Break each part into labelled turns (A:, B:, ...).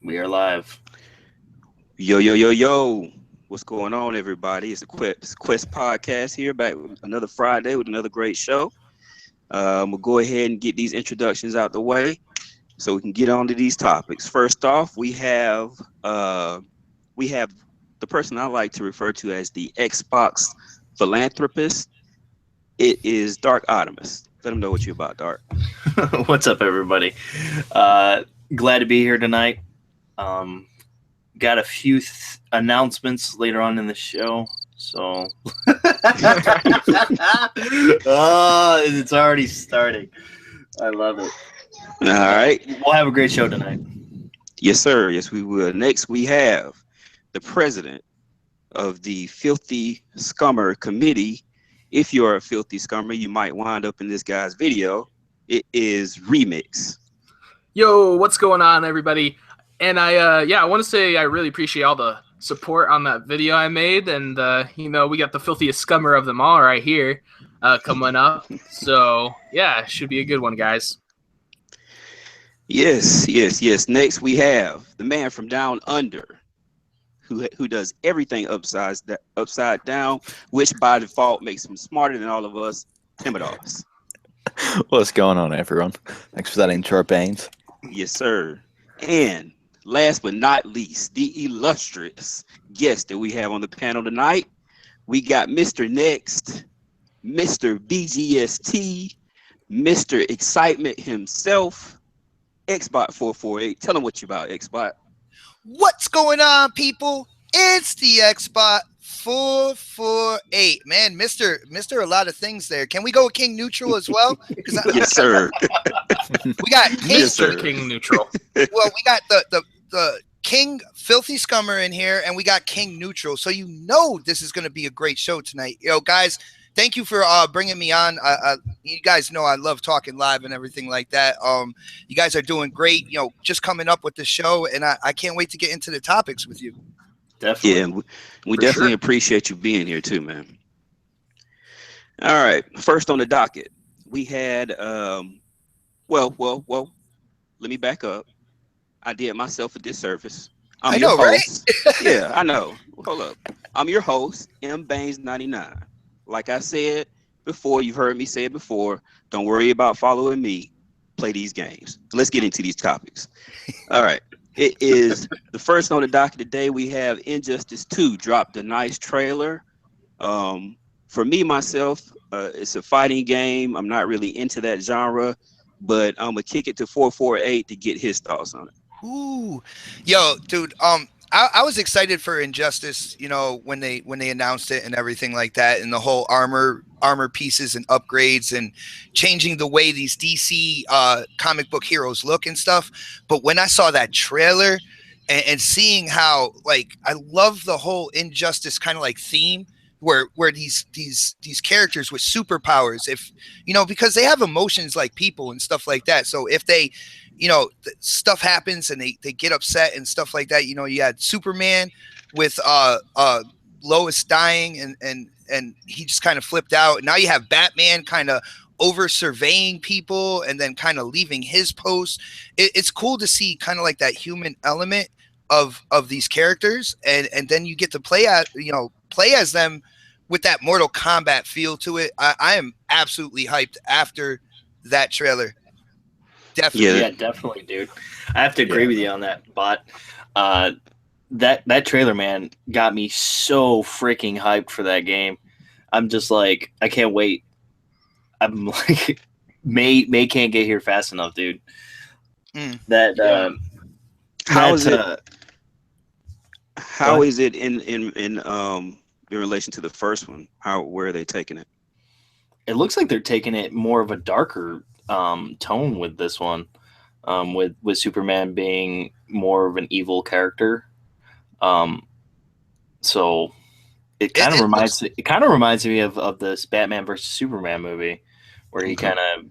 A: We are live.
B: Yo, yo, yo, yo. What's going on, everybody? It's the Quest Podcast here, back with another Friday with another great show. We'll go ahead and get these introductions out the way so we can get on to these topics. First off, we have the person I like to refer to as the Xbox philanthropist. It is Dark Optimus. Let them know what you're about, Dark.
A: What's up, everybody? Glad to be here tonight. Got a few announcements later on in the show, so it's already starting. I love it.
B: All right.
A: We'll have a great show tonight.
B: Yes, sir. Yes, we will. Next, we have the president of the Filthy Scummer Committee. If you're a filthy scummer, you might wind up in this guy's video. It is Remix.
C: Yo, what's going on, everybody? And I want to say I really appreciate all the support on that video I made. And, we got the filthiest scummer of them all right here coming up. So, yeah, should be a good one, guys.
B: Yes. Next, we have the man from down under who does everything upside down, which by default makes him smarter than all of us, Timidos.
D: What's going on, everyone? Thanks for that intro, Baines.
B: Yes, sir. And last but not least, the illustrious guest that we have on the panel tonight. We got Mr. Next, Mr. BGST, Mr. Excitement himself, XBot 448. Tell him what you about, XBot.
E: What's going on, people? It's the XBot 448. Man, Mr. A lot of things there. Can we go with King Neutral as well?
B: Yes, sir.
E: We got King,
B: Yes, sir.
C: King Neutral.
E: Well, we got the King Filthy Scummer in here, and we got King Neutral. So you know this is going to be a great show tonight. Yo, guys, thank you for bringing me on. You guys know I love talking live and everything like that. You guys are doing great. Just coming up with the show, and I can't wait to get into the topics with you.
A: Definitely.
B: Yeah, we definitely
C: sure.
B: appreciate you being here too, man. All right, first on the docket, we had well, let me back up. I did myself a disservice.
E: I know,
B: your
E: right?
B: host. Yeah, I know. Hold up. I'm your host, M. Baines 99. Like I said before, you've heard me say it before. Don't worry about following me. Play these games. Let's get into these topics. All right. It is the first on the docket today. We have Injustice 2 dropped a nice trailer. For me, myself, it's a fighting game. I'm not really into that genre, but I'm going to kick it to 448 to get his thoughts on it.
E: Ooh, yo, dude. I was excited for Injustice, when they announced it and everything like that, and the whole armor pieces and upgrades and changing the way these DC comic book heroes look and stuff. But when I saw that trailer and seeing how, like, I love the whole Injustice kind of like theme where these characters with superpowers, because they have emotions like people and stuff like that. So if they stuff happens and they get upset and stuff like that. You had Superman with Lois dying and he just kind of flipped out. Now you have Batman kind of over surveying people and then kind of leaving his post. It's cool to see kind of like that human element of these characters, and then you get to play as them with that Mortal Kombat feel to it. I am absolutely hyped after that trailer. Definitely.
A: Yeah, definitely, dude. I have to agree with you on that, Bot. That trailer, man, got me so freaking hyped for that game. I'm just like, I can't wait. I'm like, May can't get here fast enough, dude.
B: How is it? How is it in relation to the first one? Where are they taking it?
A: It looks like they're taking it more of a darker tone with this one, with Superman being more of an evil character. So it kind of reminds me of this Batman versus Superman movie where he kind of,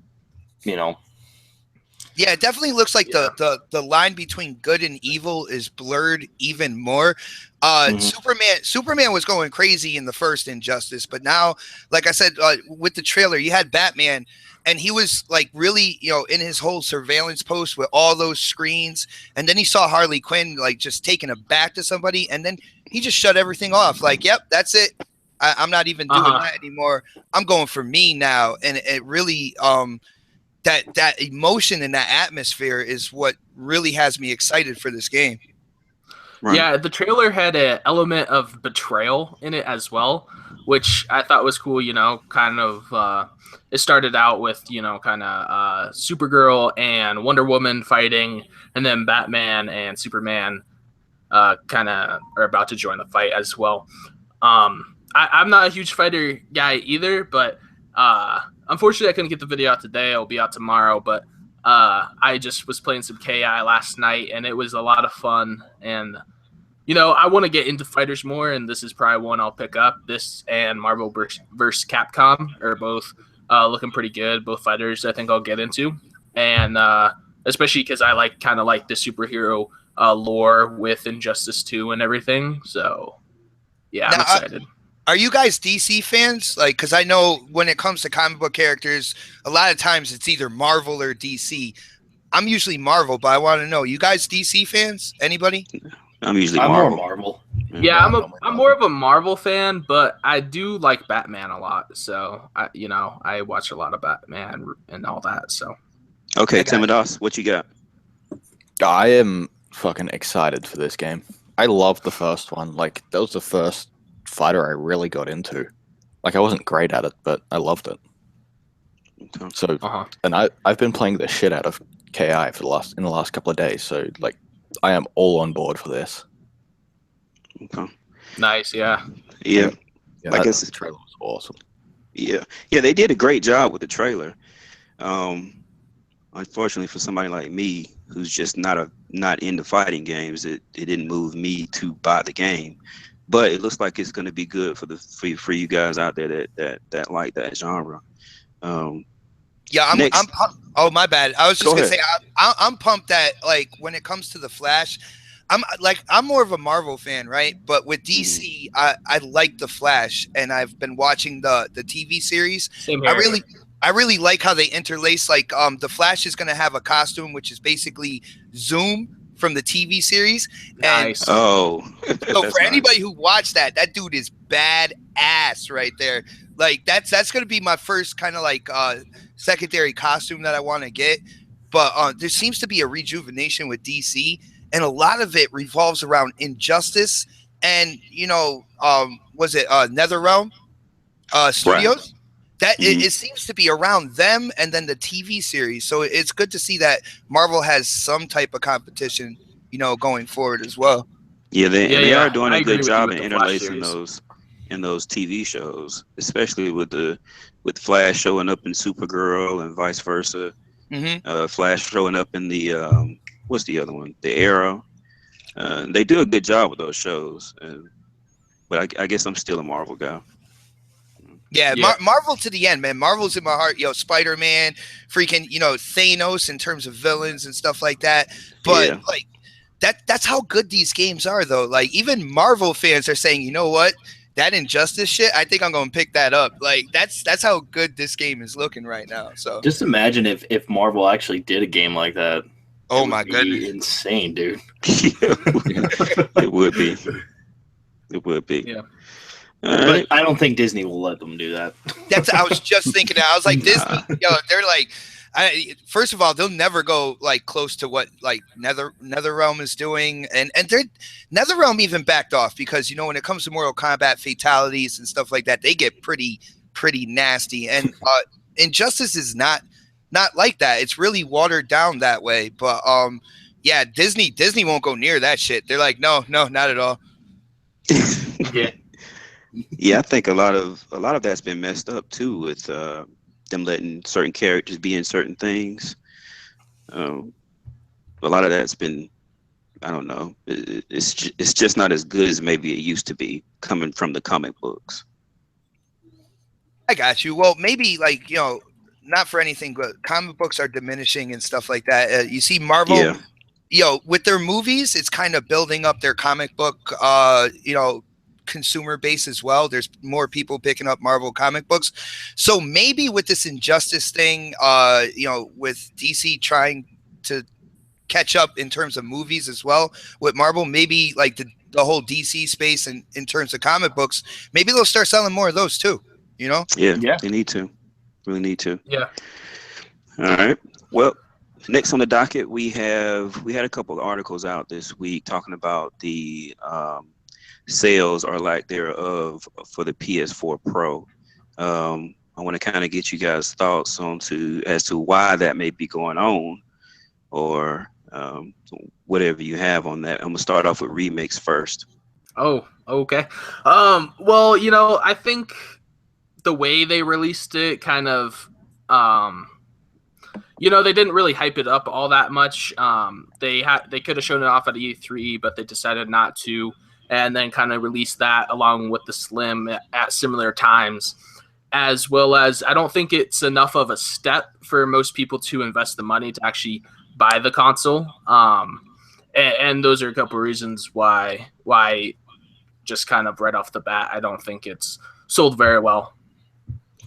E: Yeah, it definitely looks like the line between good and evil is blurred even more. Superman was going crazy in the first Injustice, but now, like I said, with the trailer, you had Batman and he was like really, in his whole surveillance post with all those screens, and then he saw Harley Quinn like just taking a back to somebody, and then he just shut everything off. Like, yep, that's it. I'm not even doing that anymore. I'm going for me now, and it really that emotion and that atmosphere is what really has me excited for this game.
C: Right. Yeah, the trailer had an element of betrayal in it as well, which I thought was cool. Kind of it started out with kind of Supergirl and Wonder Woman fighting, and then Batman and Superman kind of are about to join the fight as well. I'm not a huge fighter guy either, but unfortunately I couldn't get the video out today. It'll be out tomorrow, but I just was playing some KI last night, and it was a lot of fun. And I want to get into fighters more, and this is probably one I'll pick up. This and Marvel vs. Capcom are both looking pretty good. Both fighters I think I'll get into, and especially because I kind of like the superhero lore with Injustice 2 and everything. So yeah, I'm excited.
E: Are you guys DC fans? Like, because I know when it comes to comic book characters, a lot of times it's either Marvel or DC. I'm usually Marvel, but I want to know, you guys DC fans? Anybody?
B: I'm usually
A: more Marvel.
C: Yeah, I'm more of a Marvel fan, but I do like Batman a lot. So I watch a lot of Batman and all that. So
B: okay, Timidos, what you got?
D: I am fucking excited for this game. I loved the first one. Like, that was the first fighter I really got into. Like, I wasn't great at it, but I loved it. So and I've been playing the shit out of KI in the last couple of days, so like I am all on board for this.
B: Okay.
C: Nice. Yeah,
B: I guess
D: the trailer was awesome.
B: Yeah, they did a great job with the trailer. Unfortunately for somebody like me who's just not into fighting games, it didn't move me to buy the game. But it looks like it's going to be good for you guys out there that like that genre.
E: Yeah, I'm pumped. Oh, my bad. I was just gonna say I'm pumped that, like, when it comes to the Flash, I'm more of a Marvel fan, right? But with DC, I like the Flash, and I've been watching the TV series.
C: Same here.
E: I really like how they interlace. Like, the Flash is gonna have a costume which is basically Zoom from the TV series.
C: Nice.
E: So for anybody who watched that dude is badass right there. Like, that's gonna be my first kind of like secondary costume that I want to get. But there seems to be a rejuvenation with DC, and a lot of it revolves around Injustice and was it NetherRealm Studios? Right. That it seems to be around them, and then the TV series. So it's good to see that Marvel has some type of competition, going forward as well.
B: Yeah, they are doing a good job in interlacing those TV shows, especially with Flash showing up in Supergirl and vice versa. Flash showing up in the what's the other one? The Arrow. They do a good job with those shows, but I guess I'm still a Marvel guy.
E: Yeah, Marvel to the end, man. Marvel's in my heart. Spider-Man, freaking, Thanos in terms of villains and stuff like that. But like that's how good these games are, though. Like, even Marvel fans are saying, you know what? That Injustice shit, I think I'm gonna pick that up. Like, that's how good this game is looking right now. So
A: just imagine if Marvel actually did a game like that.
E: Oh my goodness,
A: insane, dude.
B: It would be. It would be.
C: Yeah.
A: But I don't think Disney will let them do that.
E: I was just thinking that. I was like, Disney, they're like, first of all, they'll never go like close to what like NetherRealm is doing, and NetherRealm even backed off because when it comes to Mortal Kombat fatalities and stuff like that, they get pretty nasty. And Injustice is not like that. It's really watered down that way. But yeah, Disney won't go near that shit. They're like, no, not at all.
B: Yeah, I think a lot of that's been messed up too with them letting certain characters be in certain things. A lot of that's been, I don't know, it's just not as good as maybe it used to be coming from the comic books.
E: I got you. Well, maybe like not for anything, but comic books are diminishing and stuff like that. You see Marvel, with their movies, it's kind of building up their comic book, consumer base as well. There's more people picking up Marvel comic books. So maybe with this Injustice thing, with DC trying to catch up in terms of movies as well with Marvel, maybe like the whole DC space and in terms of comic books, maybe they'll start selling more of those too,
B: Yeah, they need to. Really need to.
C: Yeah.
B: All right. Well, next on the docket, we had a couple of articles out this week talking about the sales or lack thereof for the PS4 Pro. I want to kind of get you guys' thoughts as to why that may be going on, or whatever you have on that. I'm gonna start off with Remix first.
C: Oh, okay. Well, I think the way they released it kind of, they didn't really hype it up all that much. They could have shown it off at E3, but they decided not to, and then kind of released that along with the Slim at similar times, as well as I don't think it's enough of a step for most people to invest the money to actually buy the console. And those are a couple of reasons why just kind of right off the bat, I don't think it's sold very well.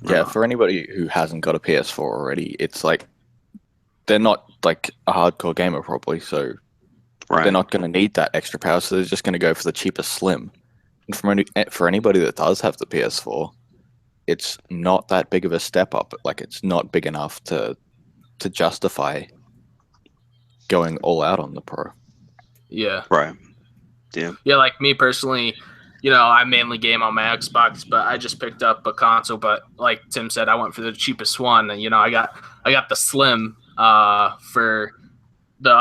D: Yeah, for anybody who hasn't got a PS4 already, it's like they're not like a hardcore gamer probably, so they're not going to need that extra power, so they're just going to go for the cheapest Slim. And for anybody that does have the PS4, it's not that big of a step up. Like, it's not big enough to justify going all out on the Pro.
C: Yeah.
B: Right. Yeah.
C: Yeah, like me personally, I mainly game on my Xbox, but I just picked up a console. But like Tim said, I went for the cheapest one, and I got the Slim for the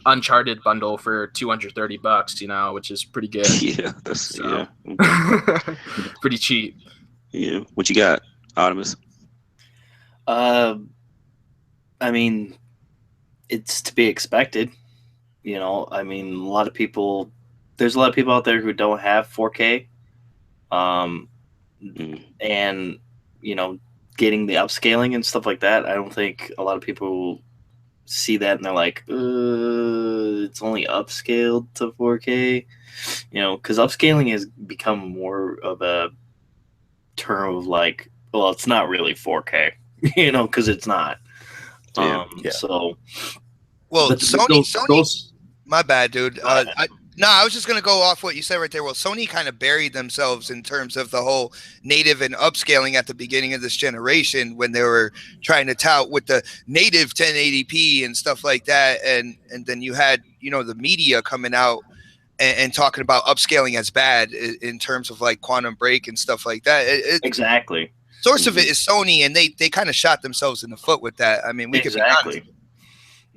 C: Uncharted bundle for $230, which is pretty good.
B: Yeah,
C: pretty cheap.
B: Yeah. What you got, Artemis?
A: I mean, it's to be expected. There's a lot of people out there who don't have 4K. And, getting the upscaling and stuff like that, I don't think a lot of people see that and they're like, it's only upscaled to 4K. Because upscaling has become more of a term of like, well, it's not really 4K, because it's not. So,
E: well, Sony, my bad, dude. I was just going to go off what you said right there. Well, Sony kind of buried themselves in terms of the whole native and upscaling at the beginning of this generation when they were trying to tout with the native 1080p and stuff like that. And then you had, the media coming out and talking about upscaling as bad in terms of like Quantum Break and stuff like that.
A: Exactly.
E: Source of it is Sony, and they kind of shot themselves in the foot with that. I mean, we could be honest.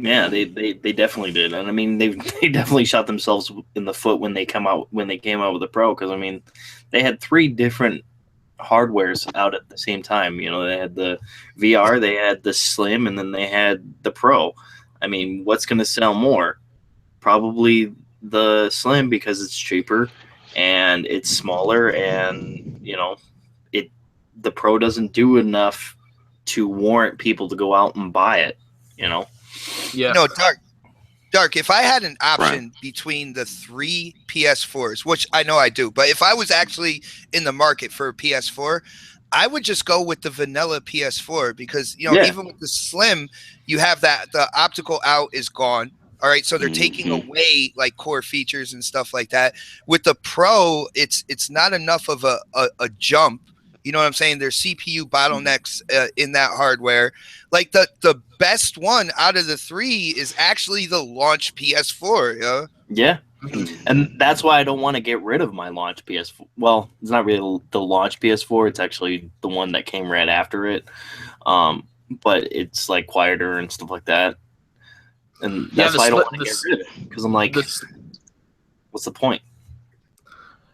A: Yeah, they definitely did, and I mean they definitely shot themselves in the foot when they came out with the Pro, because I mean they had 3 different hardwares out at the same time. They had the VR, they had the Slim, and then they had the Pro. I mean, what's going to sell more? Probably the Slim, because it's cheaper and it's smaller, and the Pro doesn't do enough to warrant people to go out and buy it.
C: Yeah.
E: No, Dark. If I had an option between the 3 PS4s, which I know I do, but if I was actually in the market for a PS4, I would just go with the vanilla PS4 because, even with the Slim, you have that the optical out is gone. All right. So they're taking away like core features and stuff like that. With the Pro, it's not enough of a jump. You know what I'm saying? There's CPU bottlenecks in that hardware. Like the best one out of the 3 is actually the launch PS4.
A: Yeah. And that's why I don't want to get rid of my launch PS4. Well, it's not really the launch PS4. It's actually the one that came right after it. But it's like quieter and stuff like that. And that's why I don't want to get rid of it. Because I'm like, what's the point?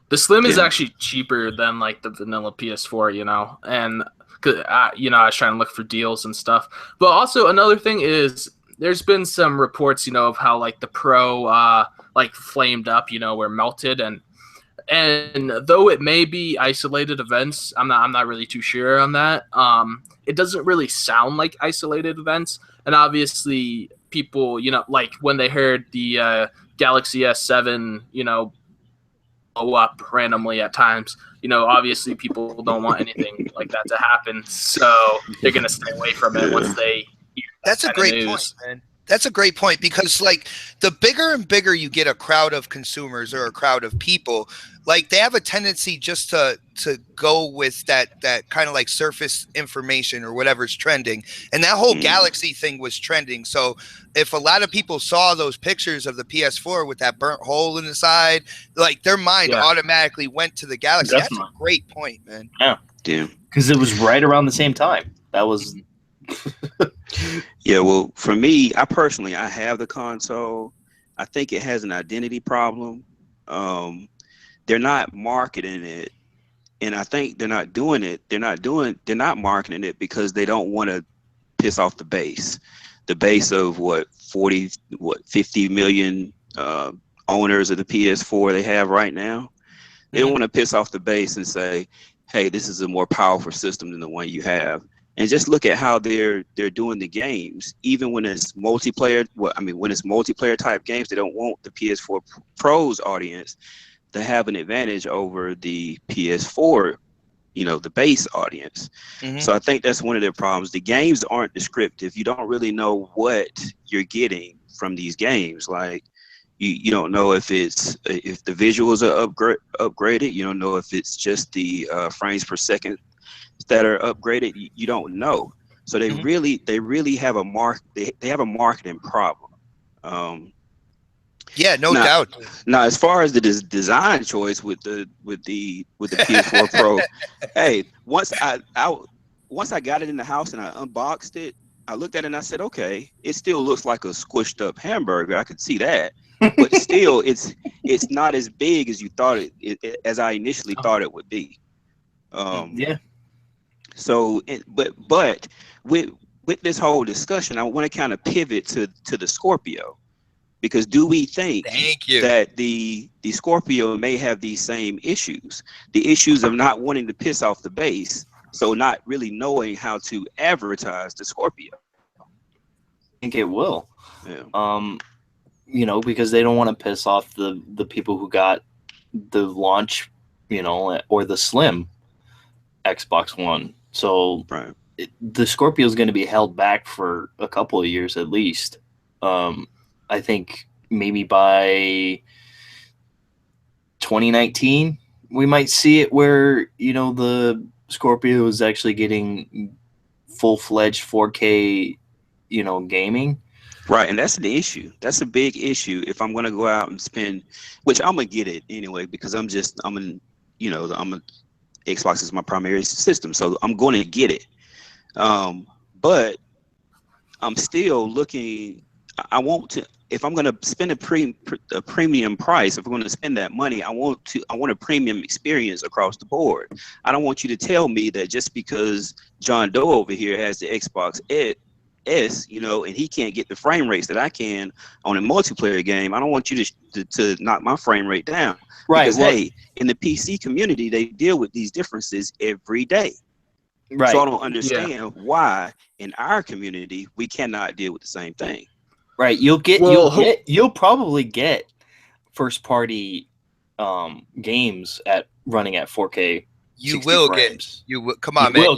C: The Slim is actually cheaper than like the vanilla PS4, and I was trying to look for deals and stuff. But also another thing is there's been some reports, of how like the Pro like flamed up, or melted, and though it may be isolated events, I'm not really too sure on that. It doesn't really sound like isolated events, and obviously people, like when they heard the Galaxy S7, up randomly at times. Obviously people don't want anything like that to happen, so they're gonna stay away from it once they hear
E: That's a great point, man. That's a great point, because like the bigger and bigger you get a crowd of consumers or a crowd of people, like they have a tendency just to go with that kind of like surface information or whatever's trending. And that whole Galaxy thing was trending. So if a lot of people saw those pictures of the PS4 with that burnt hole in the side, like their mind automatically went to the Galaxy.
A: Definitely.
E: That's a great point, man.
A: Yeah. Because it was right around the same time. That was
B: Yeah, well, for me, I have the console. I think it has an identity problem. They're not marketing it, and I think they're not doing it. They're not marketing it because they don't want to piss off the base. The base of 50 million owners of the PS4 they have right now. They don't want to piss off the base and say, hey, this is a more powerful system than the one you have. And just look at how they're doing the games. Even when it's multiplayer, when it's multiplayer type games, they don't want the PS4 Pro's audience to have an advantage over the PS4, the base audience. So I think that's one of their problems. The games aren't descriptive. You don't really know what you're getting from these games. Like you don't know if the visuals are upgraded. You don't know if it's just the frames per second that are upgraded. You don't know. So they really have they have a marketing problem.
E: No doubt.
B: Now, as far as the design choice with the PS4 Pro, hey, once I got it in the house and I unboxed it, I looked at it and I said, okay, it still looks like a squished up hamburger. I could see that, but still, it's not as big as you thought as I initially thought it would be. So, but with this whole discussion, I want to kind of pivot to the Scorpio, because do we think that the Scorpio may have these same issues, the issues of not wanting to piss off the base, so not really knowing how to advertise the Scorpio?
A: I think it will.
B: Yeah.
A: Because they don't want to piss off the people who got the launch, or the slim Xbox One. So the Scorpio is going to be held back for a couple of years at least. I think maybe by 2019 we might see it where the Scorpio is actually getting full-fledged 4K gaming.
B: Right, and that's the issue. That's a big issue. If I'm going to go out and spend, which I'm going to get it anyway, because Xbox is my primary system, so I'm going to get it. But I'm still looking. I want to. If I'm going to spend a premium price, if I'm going to spend that money, I want a premium experience across the board. I don't want you to tell me that just because John Doe over here has the Xbox S, and he can't get the frame rates that I can on a multiplayer game, I don't want you to knock my frame rate down.
A: Right.
B: Because, hey, in the PC community, they deal with these differences every day.
A: Right.
B: So I don't understand why in our community we cannot deal with the same thing.
A: Right. You'll probably get first party games running at 4K.
E: You will
A: frames.
E: get. You will. Come on, man. You will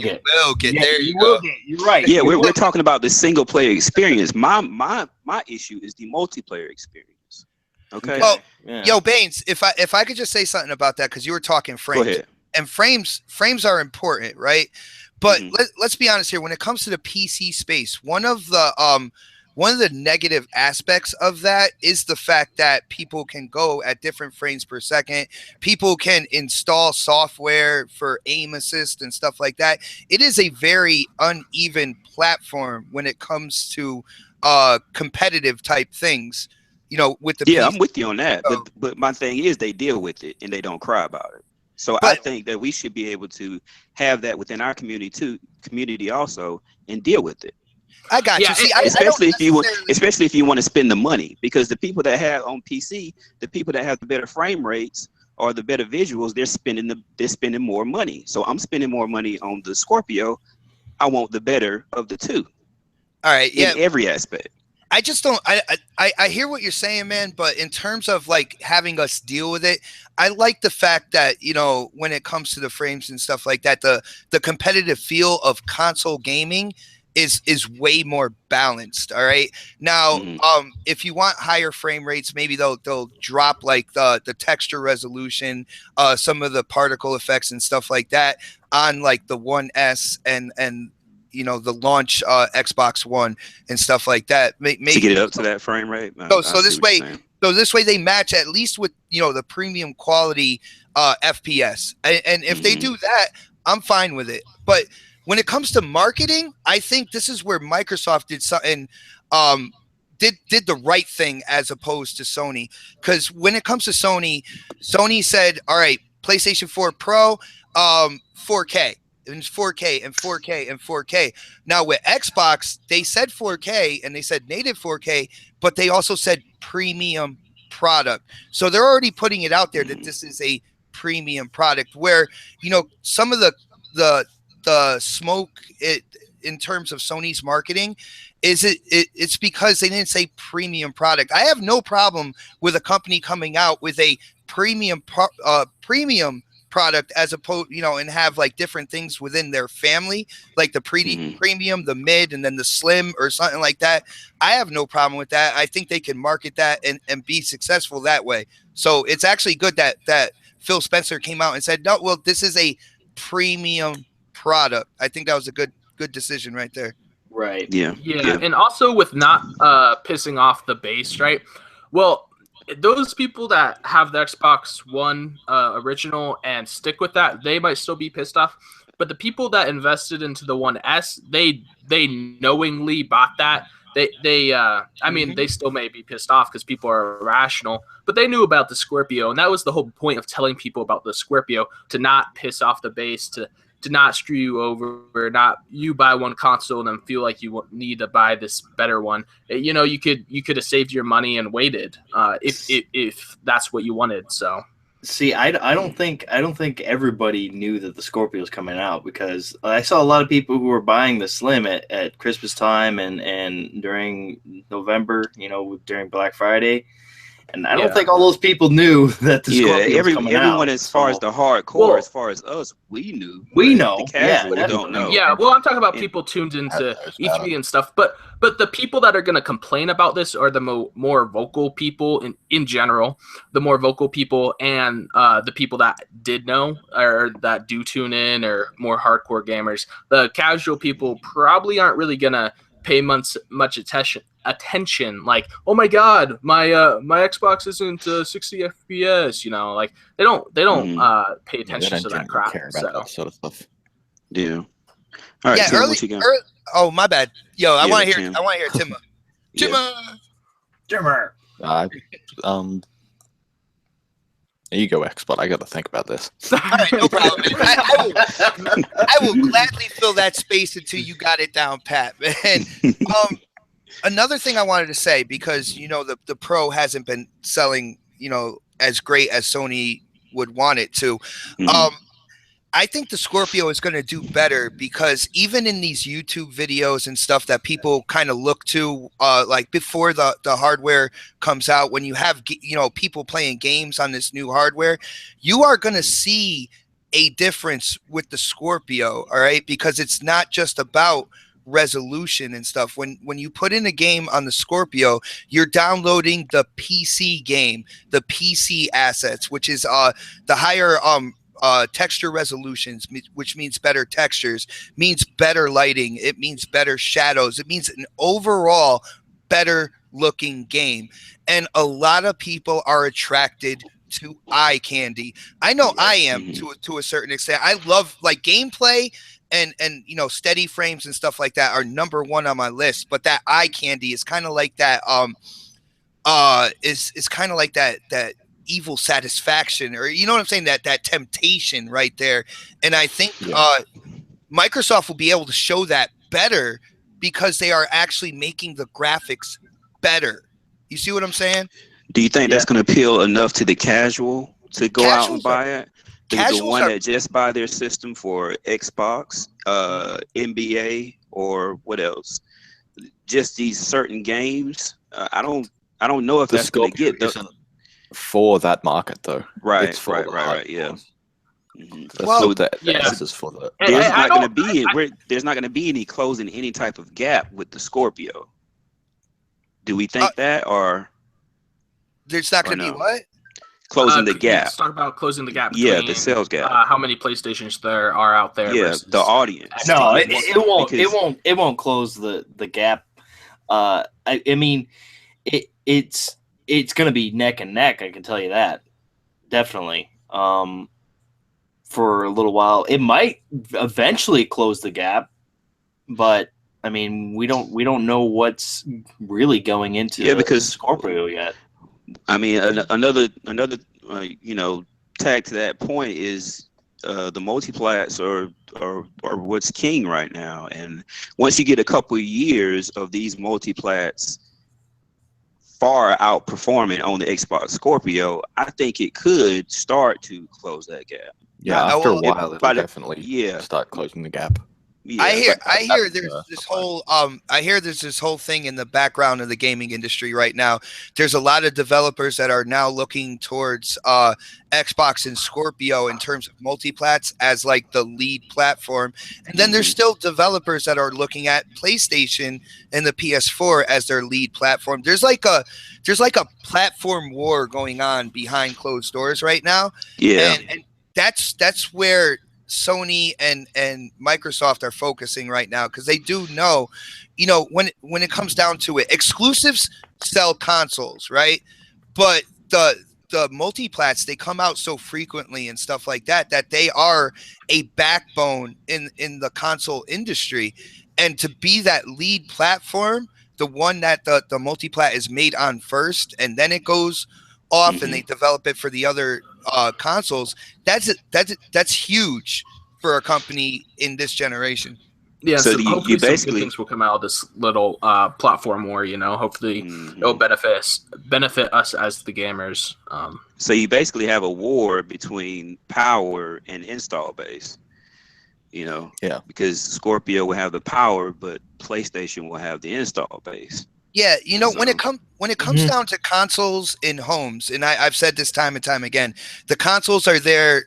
E: get.
A: Yeah,
E: there you go.
A: You're right.
B: Yeah, we're talking about the single player experience. My issue is the multiplayer experience. Okay.
E: Well, yo, Baines, if I could just say something about that, because you were talking frames.
B: Go ahead.
E: And frames are important, right? But let's be honest here. When it comes to the PC space, one of the negative aspects of that is the fact that people can go at different frames per second. People can install software for aim assist and stuff like that. It is a very uneven platform when it comes to competitive type things. With the PC.
B: I'm with you on that. But my thing is they deal with it and they don't cry about it. So I think that we should be able to have that within our community also and deal with it.
E: I got you. See,
B: especially if you want to spend the money, because the people that have on PC, the people that have the better frame rates or the better visuals, they're spending more money. So I'm spending more money on the Scorpio. I want the better of the two.
E: All right. Yeah.
B: In every aspect.
E: I just don't. I hear what you're saying, man. But in terms of like having us deal with it, I like the fact that, you know, when it comes to the frames and stuff like that, the competitive feel of console gaming is way more balanced. All right. Now, if you want higher frame rates, maybe they'll drop like the texture resolution, some of the particle effects and stuff like that on like the One S and you know, the launch Xbox One and stuff like that.
B: To get it up to that frame rate.
E: So this way they match at least with, you know, the premium quality FPS. And if they do that, I'm fine with it. But when it comes to marketing, I think this is where Microsoft did something, did the right thing as opposed to Sony. Because when it comes to Sony said, all right, PlayStation 4 Pro, 4K. And 4K and 4K and 4K. Now with Xbox, they said 4K and they said native 4K, but they also said premium product. So they're already putting it out there that this is a premium product, where, you know, some of the smoke in terms of Sony's marketing is it's because they didn't say premium product. I have no problem with a company coming out with a premium product as opposed, you know, and have like different things within their family, like the premium, the mid, and then the slim or something like that. I have no problem with that. I think they can market that and be successful that way. So it's actually good that Phil Spencer came out and said, no, well, this is a premium product. I think that was a good decision right there.
A: Right.
C: Yeah. And also with not pissing off the base, right? Well, those people that have the Xbox One original and stick with that, they might still be pissed off. But the people that invested into the One S, they knowingly bought that. I mean, they still may be pissed off because people are irrational, but they knew about the Scorpio, and that was the whole point of telling people about the Scorpio, to not piss off the base, to not screw you over, not you buy one console and then feel like you need to buy this better one. You know, you could have saved your money and waited if that's what you wanted. So
A: see, I don't think everybody knew that the Scorpio was coming out, because I saw a lot of people who were buying the Slim at Christmas time and during November, you know, during Black Friday. And I don't think all those people knew that the Scorpio was coming out.
B: Everyone, as far as the hardcore, as far as us, we knew.
A: We know.
B: The casual don't know.
C: Yeah, well, I'm talking about people tuned into E3 and stuff. But the people that are going to complain about this are the more vocal people in general, the more vocal people, and the people that did know or that do tune in, or more hardcore gamers. The casual people probably aren't really going to pay much attention, like, oh my god, my Xbox isn't 60 FPS, you know, like they don't pay attention to that crap.
D: Care about that sort of stuff.
B: Yeah. All right.
E: Yeah.
B: Tim,
E: Oh, my bad. Yo, I want to hear Timma.
A: Timmer.
D: There you go, XBot. I got to think about this.
E: All right, no problem. I will gladly fill that space until you got it down, Pat. And another thing I wanted to say, because, you know, the Pro hasn't been selling, you know, as great as Sony would want it to. I think the Scorpio is going to do better, because even in these YouTube videos and stuff that people kind of look to, like before the hardware comes out, when you have, you know, people playing games on this new hardware, you are going to see a difference with the Scorpio. All right. Because it's not just about resolution and stuff. When you put in a game on the Scorpio, you're downloading the PC game, the PC assets, which is the higher texture resolutions, which means better textures, means better lighting, it means better shadows, it means an overall better looking game. And a lot of people are attracted to eye candy. I know I am to a certain extent. I love, like, gameplay and you know, steady frames and stuff like that are number one on my list, but that eye candy is kind of like that is kind of like that evil satisfaction, or, you know what I'm saying, that temptation right there. And I think Microsoft will be able to show that better, because they are actually making the graphics better. You see what I'm saying?
B: Do you think that's going to appeal enough to the casual to go out and buy it? The one that just buy their system for Xbox, NBA, or what else? just these certain games, I don't know if
D: The
B: that's going to
D: Scorpio
B: get the
D: isn't for that market though.
B: right,
D: It's for the
B: right, yeah.
D: hardcores.
B: Mhm.
D: That's
E: Well,
D: what the
C: yeah.
D: emphasis for the.
B: There's
C: I
B: not going to
C: don't-
B: be there's not going to be any closing any type of gap with the Scorpio. Do we think that, or
E: There's not
B: or
E: going to be
B: no?
E: what?
B: Closing the gap?
C: Let's talk about closing the gap
B: Yeah,
C: between
B: the sales gap.
C: how many PlayStations there are out there
B: Yeah,
C: versus
B: the audience.
A: No,
B: Because-
A: it won't close the gap. I mean, it's going to be neck and neck. I can tell you that definitely. For a little while, it might eventually close the gap, but I mean, we don't know what's really going into
B: because
A: Scorpio yet.
B: I mean, another tag to that point is the multiplats are what's king right now. And once you get a couple of years of these multiplats far outperforming on the Xbox Scorpio, I think it could start to close that gap.
D: Yeah, after a while, it'll definitely start closing the gap.
B: Yeah,
E: I hear
D: that's
E: there's
D: the
E: this
D: plan.
E: whole there's this whole thing in the background of the gaming industry right now. There's a lot of developers that are now looking towards Xbox and Scorpio in terms of multiplats as like the lead platform. And then there's still developers that are looking at PlayStation and the PS4 as their lead platform. There's like a platform war going on behind closed doors right now.
B: yeah.
E: And that's where Sony and Microsoft are focusing right now, because they do know, when it comes down to it, exclusives sell consoles, right? But the multiplats, they come out so frequently and stuff like that they are a backbone in the console industry. And to be that lead platform, the one that the multiplat is made on first, and then it goes off and they develop it for the other consoles, that's huge for a company in this generation.
C: Yeah,
B: So
C: so
B: you
C: hopefully some
B: basically-
C: good things will come out of this little platform war. Hopefully it'll benefit us as the gamers.
B: So you basically have a war between power and install base.
D: Yeah.
B: Because Scorpio will have the power, but PlayStation will have the install base.
E: Yeah, when it
B: So-
E: comes down to consoles in homes, and I've said this time and time again, the consoles are there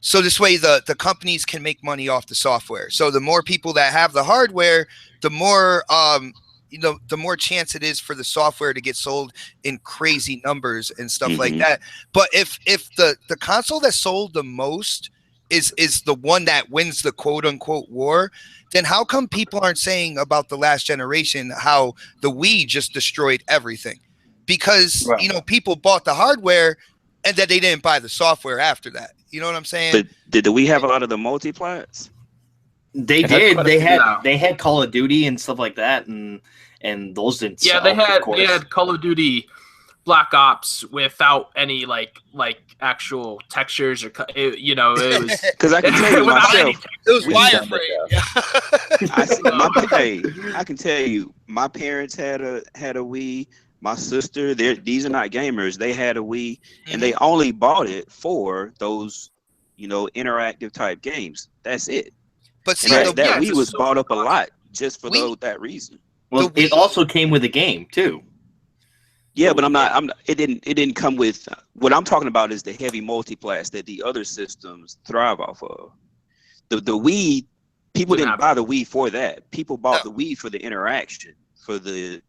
E: so this way the companies can make money off the software. So the more people that have the hardware, the more the more chance it is for the software to get sold in crazy numbers and stuff like that. But if the console that sold the most is the one that wins the quote unquote war, then how come people aren't saying about the last generation how the Wii just destroyed everything? Because people bought the hardware and then they didn't buy the software after that. You know what I'm saying?
B: But did we have a lot of the multiplats?
A: They
D: It had
A: did.
D: quite a
A: They
D: few
A: had
C: now.
A: they had Call of Duty and stuff like that, and those didn't.
C: Yeah,
A: sell,
C: they
A: of
C: had
A: course.
C: Call of Duty Black Ops without any like actual textures or it was
B: Because I can tell you
C: without any
B: myself,
E: It was
B: We
E: wireframe.
B: I can tell you, my parents had a Wii. My sister, these are not gamers. They had a Wii, and they only bought it for those, interactive type games. That's it.
E: But see,
B: And that
C: it's
B: Wii
C: a
B: was
C: social
B: bought up a
C: console.
B: lot just for
E: We-
B: that reason.
A: Well,
E: the
A: it
E: Wii-
A: also came with a game too.
B: Yeah, but I'm not. It didn't come with. What I'm talking about is the heavy multiplats that the other systems thrive off of. The Wii, people
C: Didn't
B: didn't
C: have
B: buy the Wii for that. People bought
E: No.
B: the Wii for the interaction, for the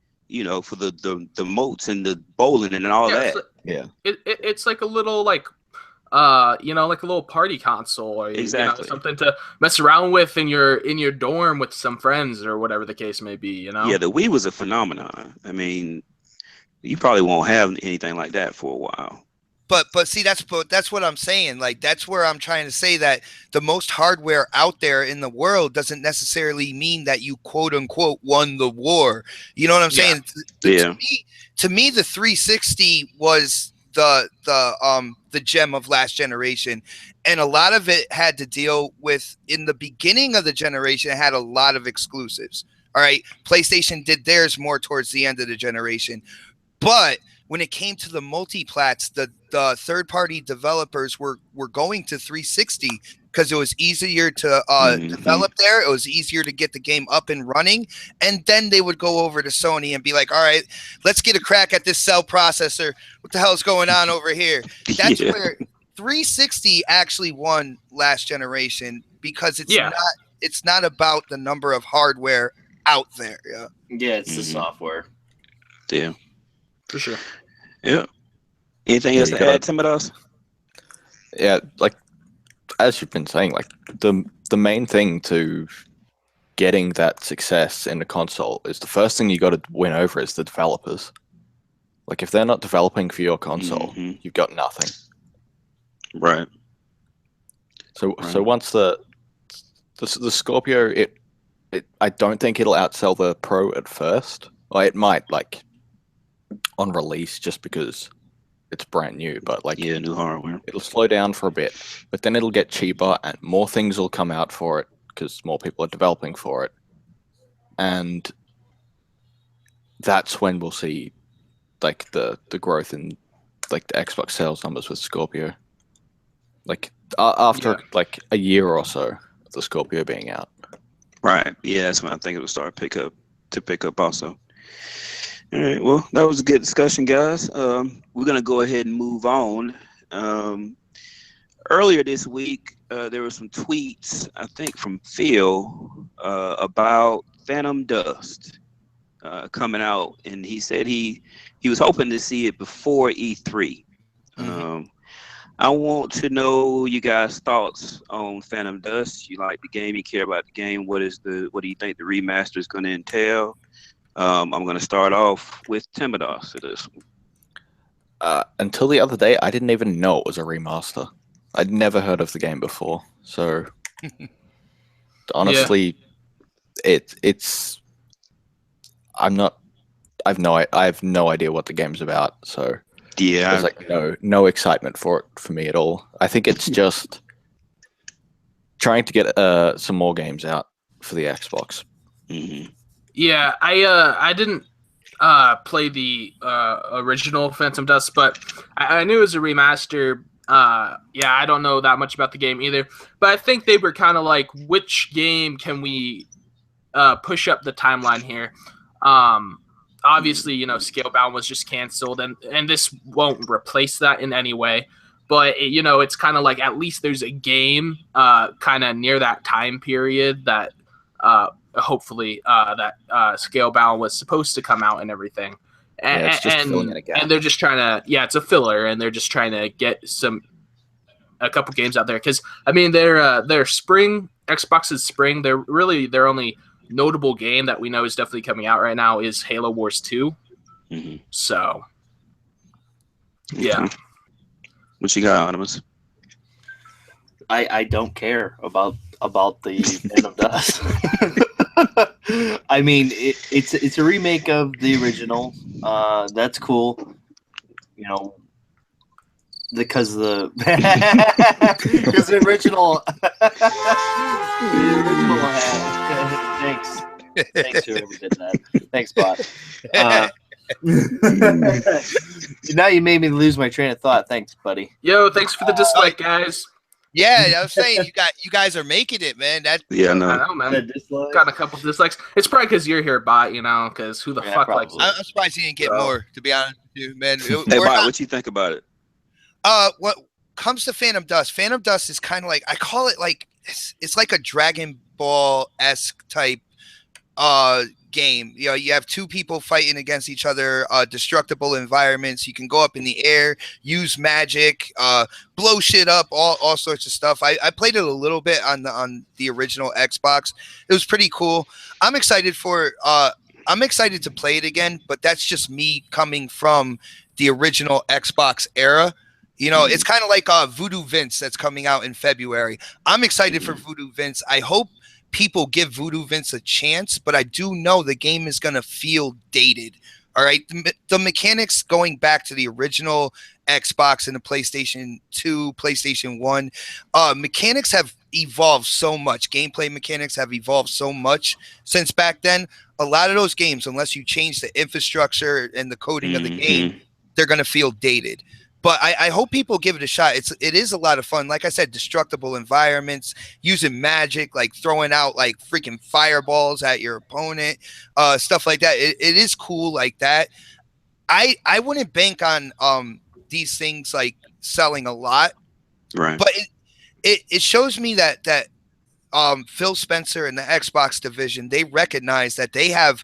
B: for the moats and the bowling and all that.
D: Yeah.
C: It's like a little like a little party console or
B: Exactly.
C: something to mess around with in your dorm with some friends or whatever the case may be.
B: Yeah, the Wii was a phenomenon. I mean, you probably won't have anything like that for a while.
E: But see, that's what I'm saying. Like, that's where I'm trying to say that the most hardware out there in the world doesn't necessarily mean that you quote unquote won the war. You know what I'm saying?
B: Yeah.
E: To me, the 360 was the gem of last generation, and a lot of it had to deal with, in the beginning of the generation, it had a lot of exclusives. All right, PlayStation did theirs more towards the end of the generation, but when it came to the multi-plats, the third-party developers were going to 360 because it was easier to develop there. It was easier to get the game up and running. And then they would go over to Sony and be like, all right, let's get a crack at this cell processor. What the hell is going on over here? That's where 360 actually won last generation, because it's not about the number of hardware out there.
A: Yeah, it's the software.
B: Yeah.
C: For sure.
B: Yeah. Anything else to add, Timodos?
D: Yeah, like as you've been saying, like the main thing to getting that success in the console is the first thing you got to win over is the developers. Like if they're not developing for your console, you've got nothing.
B: Right.
D: So once the Scorpio, it I don't think it'll outsell the Pro at first. Well, it might, like on release, just because it's brand new, but like
B: new hardware.
D: It'll slow down for a bit, but then it'll get cheaper and more things will come out for it because more people are developing for it. And that's when we'll see like the growth in like the Xbox sales numbers with Scorpio. Like after like a year or so of the Scorpio being out.
B: Right. Yeah, that's when I think it will start to pick up also. All right. Well, that was a good discussion, guys. We're gonna go ahead and move on. Earlier this week, there were some tweets, I think, from Phil about Phantom Dust coming out, and he said he was hoping to see it before E3. I want to know you guys' thoughts on Phantom Dust. You like the game? You care about the game? What do you think the remaster is going to entail? I'm going to start off with Timodos for this one.
D: Until the other day, I didn't even know it was a remaster. I'd never heard of the game before, so honestly, it's. I have no idea what the game's about, so.
B: Yeah,
D: there's like no excitement for it for me at all. I think it's just trying to get some more games out for the Xbox.
C: Yeah, I didn't play the original Phantom Dust, but I knew it was a remaster. Yeah, I don't know that much about the game either, but I think they were kind of like, which game can we push up the timeline here? Obviously, Scalebound was just canceled, and this won't replace that in any way. But, it's kind of like at least there's a game kind of near that time period that hopefully that Scalebound was supposed to come out and everything. And,
D: it's just filling in a gap.
C: And they're just trying to, it's a filler, and they're just trying to get a couple games out there. Because, I mean, their spring, Xbox's spring, their only notable game that we know is definitely coming out right now is Halo Wars 2. So, yeah.
B: What you got, Animus?
A: I don't care about the Phantom Dust. I mean, it's a remake of the original. That's cool. Because the original thanks whoever did that. Thanks, bot. Now you made me lose my train of thought. Thanks, buddy.
C: Yo, thanks for the dislike, guys.
E: Yeah, I was saying you guys are making it, man.
C: I know, man. Got a couple dislikes. It's probably because you're here, bot. Because who the fuck likes it?
E: I'm surprised you didn't get more. To be honest with you, man.
B: Hey, bot, what you think about it?
E: What comes to Phantom Dust is kind of like, I call it like it's like a Dragon Ball-esque type game. You have two people fighting against each other, destructible environments. You can go up in the air, use magic, blow shit up, all sorts of stuff. I played it a little bit on the original Xbox. It was pretty cool. I'm excited to play it again, but that's just me coming from the original Xbox era. It's kind of like Voodoo Vince that's coming out in February. I'm excited for Voodoo Vince. I hope people give Voodoo Vince a chance, but I do know the game is going to feel dated. All right. The mechanics going back to the original Xbox and the PlayStation 2, PlayStation 1, mechanics have evolved so much. Gameplay mechanics have evolved so much since back then. A lot of those games, unless you change the infrastructure and the coding of the game, they're going to feel dated. But I hope people give it a shot. It is a lot of fun. Like I said, destructible environments, using magic, like throwing out like freaking fireballs at your opponent, stuff like that. It is cool like that. I wouldn't bank on these things like selling a lot,
B: Right.
E: but it shows me that Phil Spencer and the Xbox division, they recognize that they have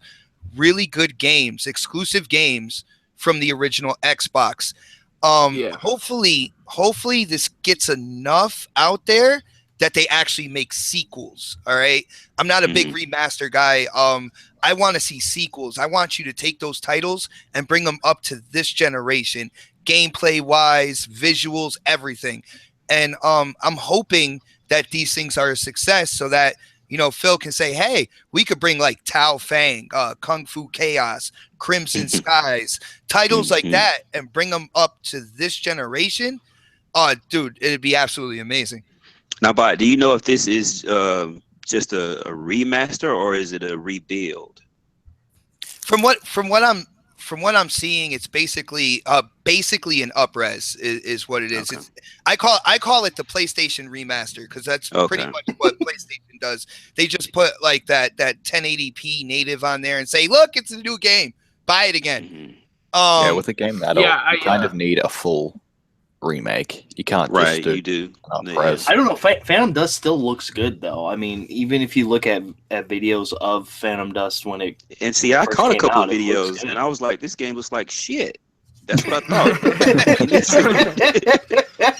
E: really good games, exclusive games from the original Xbox. Hopefully this gets enough out there that they actually make sequels. All right. I'm not a big remaster guy. I want to see sequels. I want you to take those titles and bring them up to this generation, gameplay wise, visuals, everything. And I'm hoping that these things are a success so that, you know, Phil can say, hey, we could bring like Tao Fang, Kung Fu Chaos, Crimson Skies, titles like that, and bring them up to this generation. Dude, it'd be absolutely amazing.
B: Now, but do you know if this is just a remaster or is it a rebuild?
E: From what I'm seeing, it's basically an upres is what it is.
B: Okay.
E: I call it the PlayStation remaster because that's pretty much what PlayStation does. They just put like that 1080p native on there and say, look, it's a new game. Buy it again.
D: Yeah, with a game that old, you kind of need a full remake. You can't just do.
B: You do.
A: I don't know. Phantom Dust still looks good though. I mean, even if you look at videos of Phantom Dust when it
B: I caught a couple of videos and I was like, this game looks like shit. That's what I thought.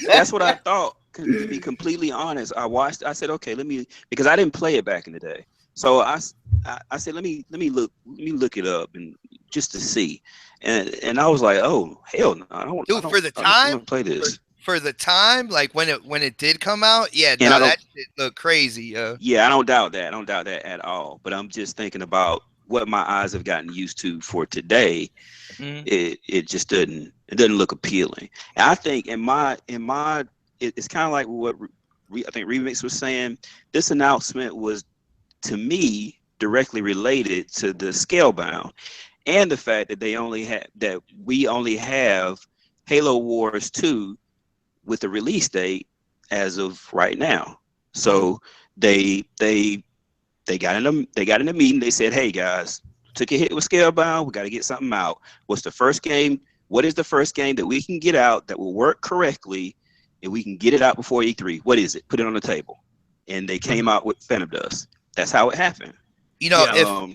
B: That's what I thought. To be completely honest, I said, okay, because I didn't play it back in the day. So I said, let me look it up and just to see. And I was like, oh hell no, I don't.
E: Dude, for the time,
B: play this.
E: For the time, like when it did come out, that shit looked crazy.
B: Yeah, I don't doubt that. I don't doubt that at all. But I'm just thinking about what my eyes have gotten used to for today. It just doesn't look appealing. And I think it's kind of like what I think Remix was saying. This announcement was, to me, directly related to the Scalebound and the fact that we only have Halo Wars 2 with a release date as of right now. So they got in a meeting. They said, hey guys, took a hit with Scalebound. We got to get something out. What's the first game? What is the first game that we can get out that will work correctly and we can get it out before E3? What is it? Put it on the table. And they came out with Phantom Dust. That's how it happened.
E: You know,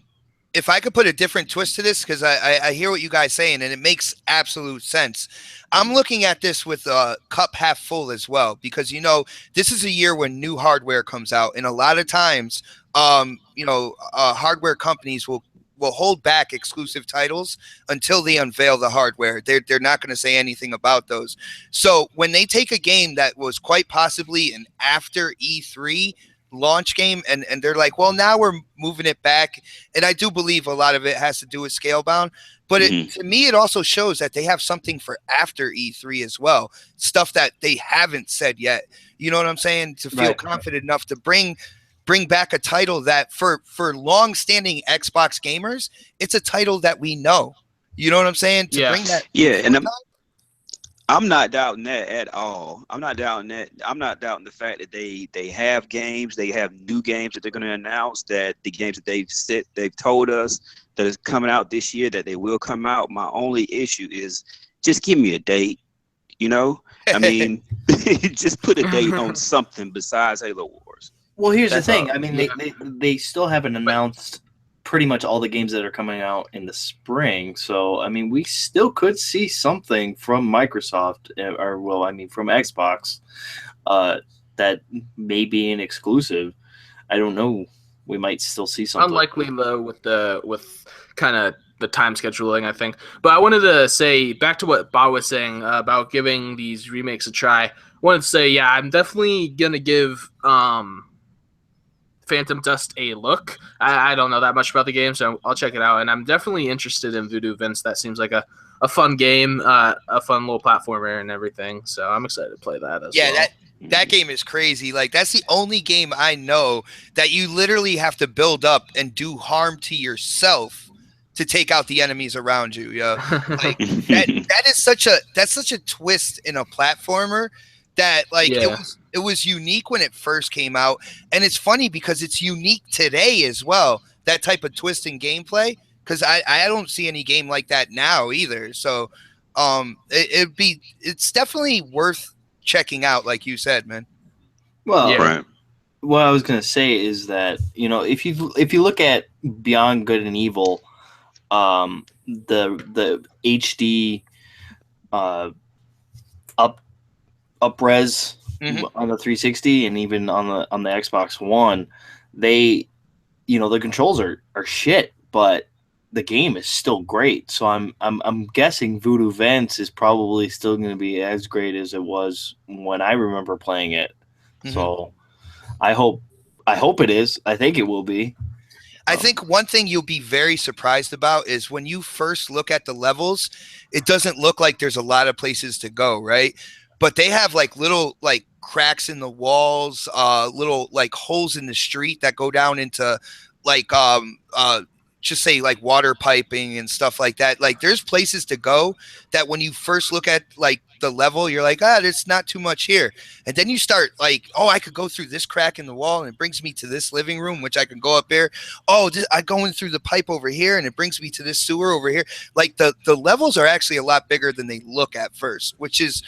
E: if I could put a different twist to this, because I hear what you guys saying, and it makes absolute sense. I'm looking at this with a cup half full as well, because, you know, this is a year when new hardware comes out. And a lot of times, hardware companies will hold back exclusive titles until they unveil the hardware. They're not going to say anything about those. So when they take a game that was quite possibly an after E3 launch game and they're like, well, now we're moving it back, and I do believe a lot of it has to do with Scalebound, but to me it also shows that they have something for after E3 as well, stuff that they haven't said yet. You know what I'm saying? To feel confident enough to bring back a title that for long-standing Xbox gamers, it's a title that we know. You know what I'm saying? To bring that,
B: and I'm not doubting that at all. I'm not doubting that. I'm not doubting the fact that they have games, they have new games that they're going to announce, that the games that they've told us that is coming out this year, that they will come out. My only issue is just give me a date, you know? I mean, just put a date on something besides Halo Wars.
A: Well, here's the thing. I mean, they still haven't announced pretty much all the games that are coming out in the spring. So, I mean, we still could see something from Microsoft, from Xbox, that may be an exclusive. I don't know. We might still see something.
C: Unlikely though, with kind of the time scheduling, I think. But I wanted to say back to what Bob was saying about giving these remakes a try. I wanted to say, yeah, I'm definitely gonna give Phantom Dust a look. I don't know that much about the game, so I'll check it out. And I'm definitely interested in Voodoo Vince. That seems like a fun game, a fun little platformer and everything. So I'm excited to play that as well.
E: Yeah, that game is crazy. Like, that's the only game I know that you literally have to build up and do harm to yourself to take out the enemies around you. Yeah, like that's such a twist in a platformer that like it was unique when it first came out, and it's funny because it's unique today as well. That type of twist in gameplay, because I don't see any game like that now either. So it's definitely worth checking out, like you said, man.
A: Well,
B: Right.
A: what I was gonna say is that if you look at Beyond Good and Evil, the HD upres on the 360 and even on the Xbox One, the controls are shit, but the game is still great. So I'm guessing Voodoo Vents is probably still going to be as great as it was when I remember playing it. So I hope it is. I think it will be.
E: I think one thing you'll be very surprised about is when you first look at the levels, it doesn't look like there's a lot of places to go, right? But they have like little like cracks in the walls, little like holes in the street that go down into like just say like water piping and stuff like that. Like there's places to go that when you first look at like the level, you're like, there's not too much here. And then you start like, I could go through this crack in the wall and it brings me to this living room, which I can go up there. I go in through the pipe over here and it brings me to this sewer over here. Like the levels are actually a lot bigger than they look at first, which is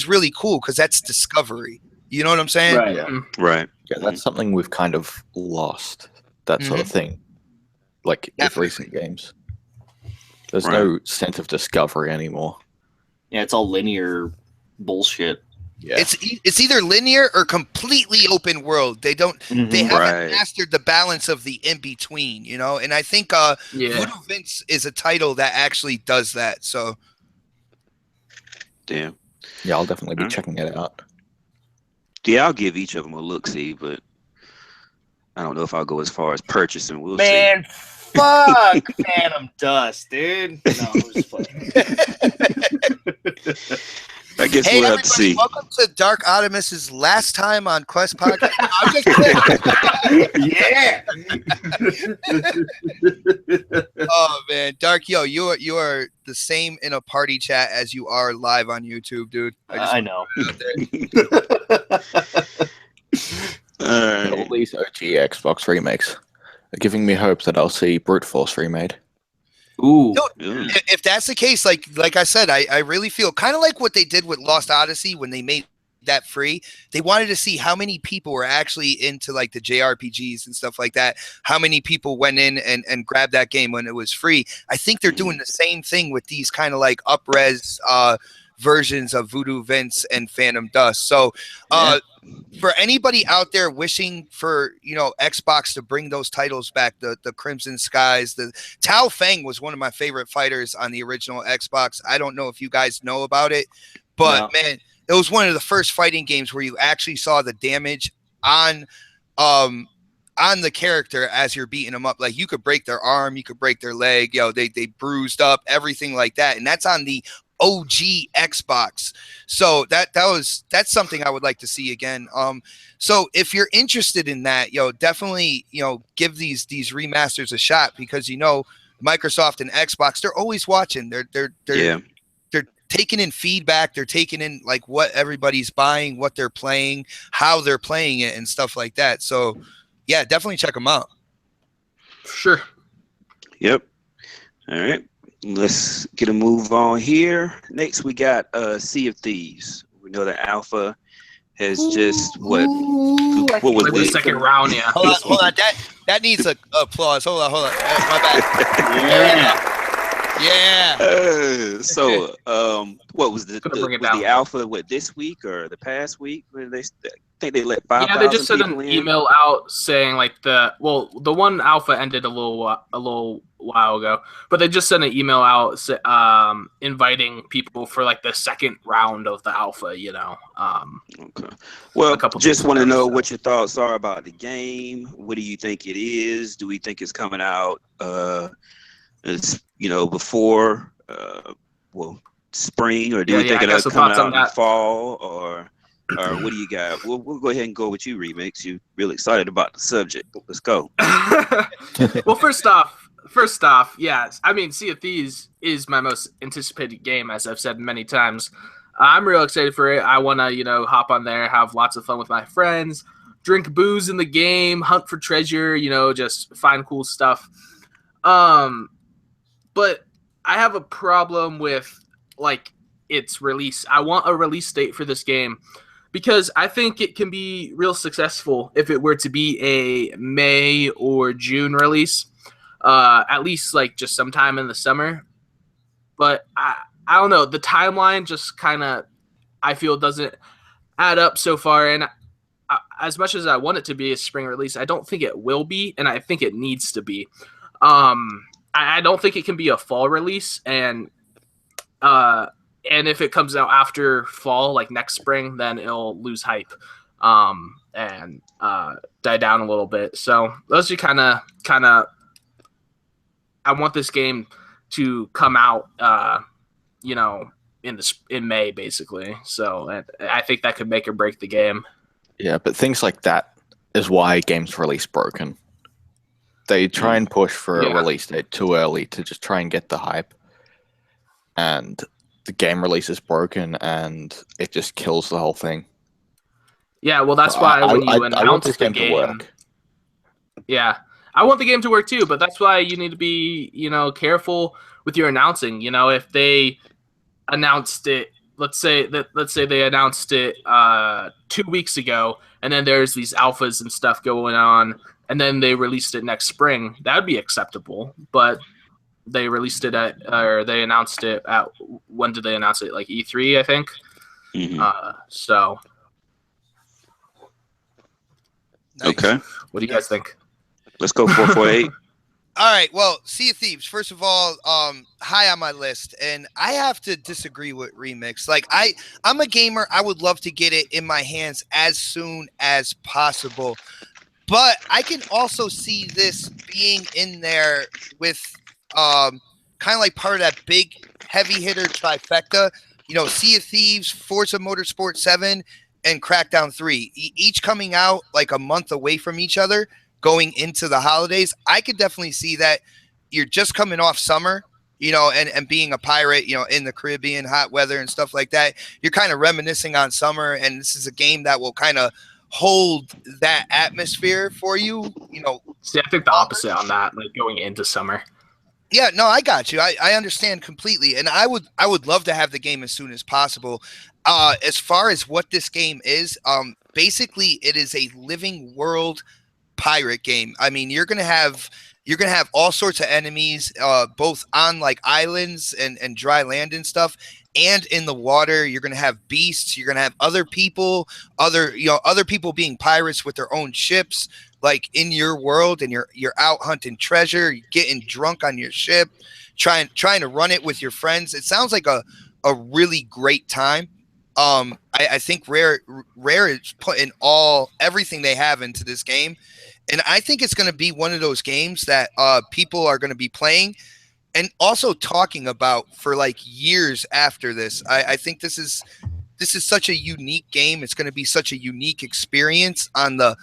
E: really cool because that's discovery. You know what I'm saying?
A: Right.
D: Yeah.
B: Right.
D: Yeah, that's something we've kind of lost, that sort of thing. Like with recent games. There's no sense of discovery anymore.
A: Yeah, it's all linear bullshit.
D: Yeah.
E: It's either linear or completely open world. They haven't mastered the balance of the in between, and I think Voodoo Vince is a title that actually does that. So
B: damn.
D: Yeah, I'll definitely be checking it out.
B: Yeah, I'll give each of them a look-see, but I don't know if I'll go as far as purchasing. We'll see.
A: Man, fuck Phantom Dust, dude. No, I'm just playing.
B: I guess
E: hey,
B: we'll have
E: everybody,
B: to see.
E: welcome to Dark Optimus's last time on Quest Podcast. I'm just kidding.
A: Yeah.
E: Oh man, Dark, you are the same in a party chat as you are live on YouTube, dude.
A: I know.
D: All these OG Xbox remakes are giving me hope that I'll see Brute Force remade.
A: Ooh.
E: If that's the case, like I said, I really feel kind of like what they did with Lost Odyssey when they made that free. They wanted to see how many people were actually into like the JRPGs and stuff like that. How many people went in and grabbed that game when it was free. I think they're doing the same thing with these kind of like up-res versions of Voodoo Vince and Phantom Dust. So for anybody out there wishing for Xbox to bring those titles back, the Crimson Skies, the Tao Feng was one of my favorite fighters on the original Xbox. I don't know if you guys know about it, but man, it was one of the first fighting games where you actually saw the damage on the character as you're beating them up. Like you could break their arm, you could break their leg, they bruised up, everything like that, and that's on the OG Xbox. So that's something I would like to see again. So if you're interested in that, definitely give these remasters a shot, because Microsoft and Xbox, they're always watching. They're taking in feedback, they're taking in like what everybody's buying, what they're playing, how they're playing it, and stuff like that. So yeah, definitely check them out.
C: Sure.
B: Yep. All right. Let's get a move on here. Next, we got Sea of Thieves. We know the alpha has just what was
C: the second round? Yeah.
E: Hold on. That needs a applause. Hold on. My bad. Yeah.
B: So, what was the alpha? What, this week or the past week? When they think they let 5,000
C: people in? Yeah, they just sent an
B: in?
C: email out saying like the one alpha ended a little while ago, but they just sent an email out inviting people for like the second round of the alpha.
B: Okay. Well, just want to know what your thoughts are about the game. What do you think it is? Do we think it's coming out? Before spring, or do you think it'll come out in the fall, or what do you got? We'll go ahead and go with you, Remix. You really excited about the subject. Let's go.
C: Well, first off, first off, yeah, I mean, Sea of Thieves is my most anticipated game, as I've said many times. I'm real excited for it. I want to, hop on there, have lots of fun with my friends, drink booze in the game, hunt for treasure, just find cool stuff. But I have a problem with, its release. I want a release date for this game because I think it can be real successful if it were to be a May or June release. At least just sometime in the summer. But I don't know. The timeline just kind of, I feel, doesn't add up so far. And as much as I want it to be a spring release, I don't think it will be, and I think it needs to be. I don't think it can be a fall release, and if it comes out after fall, like next spring, then it'll lose hype and die down a little bit. So those are kind of. I want this game to come out, in May, basically. So I think that could make or break the game.
D: Yeah, but things like that is why games release broken. They try and push for a release date too early to just try and get the hype, and the game release is broken, and it just kills the whole thing.
C: Yeah, well, that's why when you announce the game
D: to work.
C: Yeah. I want the game to work too, but that's why you need to be, careful with your announcing. If they announced it, let's say they announced it 2 weeks ago, and then there's these alphas and stuff going on, and then they released it next spring, that would be acceptable. But they released it they announced it at, when did they announce it? Like E3, I think.
B: Mm-hmm.
C: So.
E: Nice.
B: Okay.
C: What do you guys think?
B: Let's go 448.
E: All right. Well, Sea of Thieves, first of all, high on my list, and I have to disagree with Remix. I'm a gamer. I would love to get it in my hands as soon as possible, but I can also see this being in there with kind of like part of that big heavy hitter trifecta. Sea of Thieves, Forza Motorsport 7, and Crackdown 3, each coming out like a month away from each other. Going into the holidays, I could definitely see that you're just coming off summer, and being a pirate, in the Caribbean, hot weather and stuff like that. You're kind of reminiscing on summer, and this is a game that will kind of hold that atmosphere for you.
C: See, I think the opposite on that, going into summer.
E: Yeah, no, I got you. I understand completely, and I would love to have the game as soon as possible. As far as what this game is, basically, it is a living world pirate game. I mean, you're gonna have all sorts of enemies, both on islands and dry land and stuff, and in the water. You're gonna have beasts. You're gonna have other people being pirates with their own ships, in your world, and you're out hunting treasure, you're getting drunk on your ship, trying to run it with your friends. It sounds like a really great time. I think Rare is putting everything they have into this game. And I think it's going to be one of those games that people are going to be playing and also talking about for years after this. I think this is such a unique game. It's going to be such a unique experience on the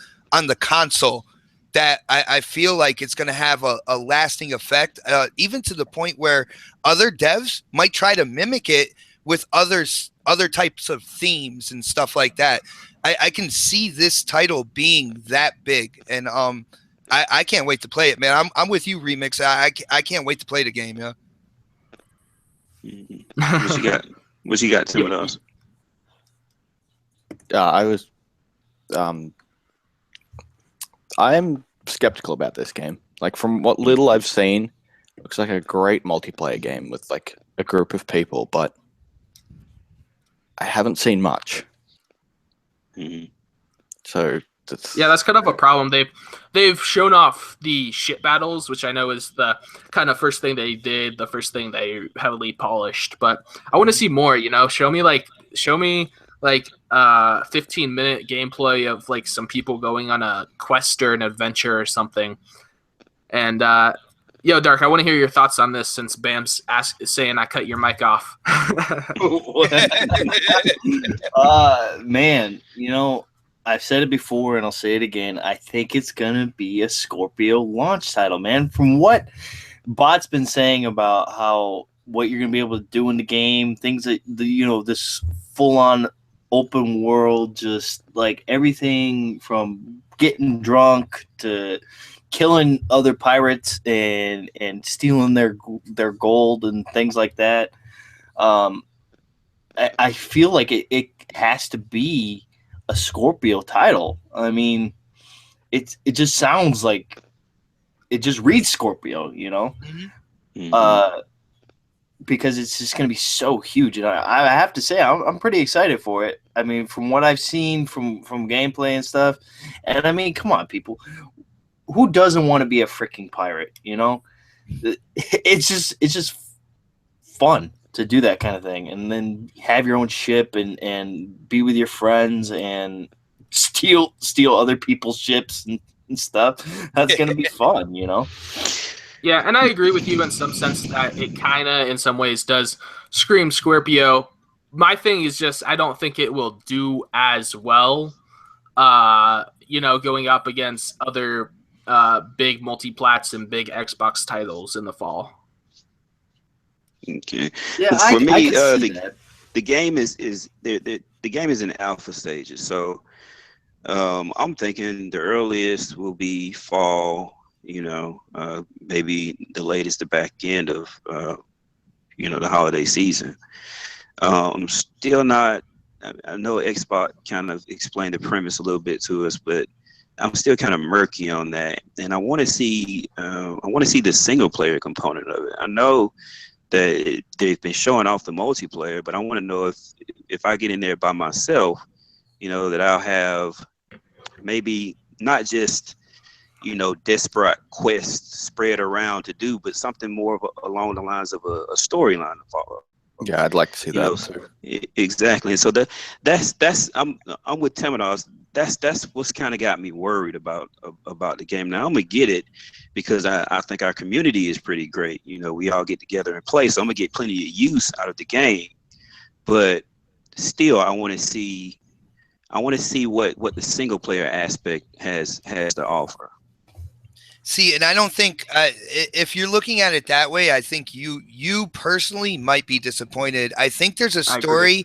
E: console that I feel like it's going to have a lasting effect, even to the point where other devs might try to mimic it with other types of themes and stuff like that. I can see this title being that big, and I can't wait to play it, man. I'm with you, Remix. I can't wait to play the game. Yeah.
B: What you got? Someone else.
D: I was. I am skeptical about this game. From what little I've seen, looks like a great multiplayer game with a group of people, but I haven't seen much.
B: Mm-hmm.
D: So
C: that's kind of a problem. They've shown off the ship battles, which I know is the kind of first thing they did, the first thing they heavily polished. But I want to see more. Show me 15-minute gameplay of some people going on a quest or an adventure or something. And Dark, I want to hear your thoughts on this since Bam's saying I cut your mic off.
A: Man, I've said it before and I'll say it again. I think it's gonna be a Scorpio launch title, man. From what Bot's been saying about how what you're gonna be able to do in the game, things that this full on open world, just like everything from getting drunk to killing other pirates and stealing their gold and things like that. I feel like it has to be a Scorpio title. I mean, it just sounds like it just reads Scorpio, because it's just going to be so huge. And I have to say, I'm pretty excited for it. I mean, from what I've seen from gameplay and stuff, and I mean, come on, people, who doesn't want to be a freaking pirate? It's just fun to do that kind of thing, and then have your own ship and be with your friends and steal other people's ships and stuff. That's gonna be fun,
C: Yeah, and I agree with you in some sense that it kind of, in some ways, does scream Scorpio. My thing is just I don't think it will do as well, going up against other big multi-plats and big Xbox titles in the fall.
B: Okay.
A: Yeah,
B: For me,
A: I can see that.
B: the game is the game is in alpha stages, so I'm thinking the earliest will be fall. Maybe the latest the back end of the holiday season. Still not. I know XBot kind of explained the premise a little bit to us, but I'm still kind of murky on that, and I want to see the single player component of it. I know that they've been showing off the multiplayer, but I want to know if I get in there by myself, that I'll have maybe not just desperate quests spread around to do, but something more of along the lines of a storyline to follow.
D: Yeah, I'd like to see that too.
B: Exactly. And so that's I'm with Temenos. That's what's kind of got me worried about the game. Now I'm gonna get it because I think our community is pretty great. We all get together and play, so I'm gonna get plenty of use out of the game. But still, I want to see what the single player aspect has to offer.
E: See, and I don't think if you're looking at it that way, I think you personally might be disappointed. I think there's a story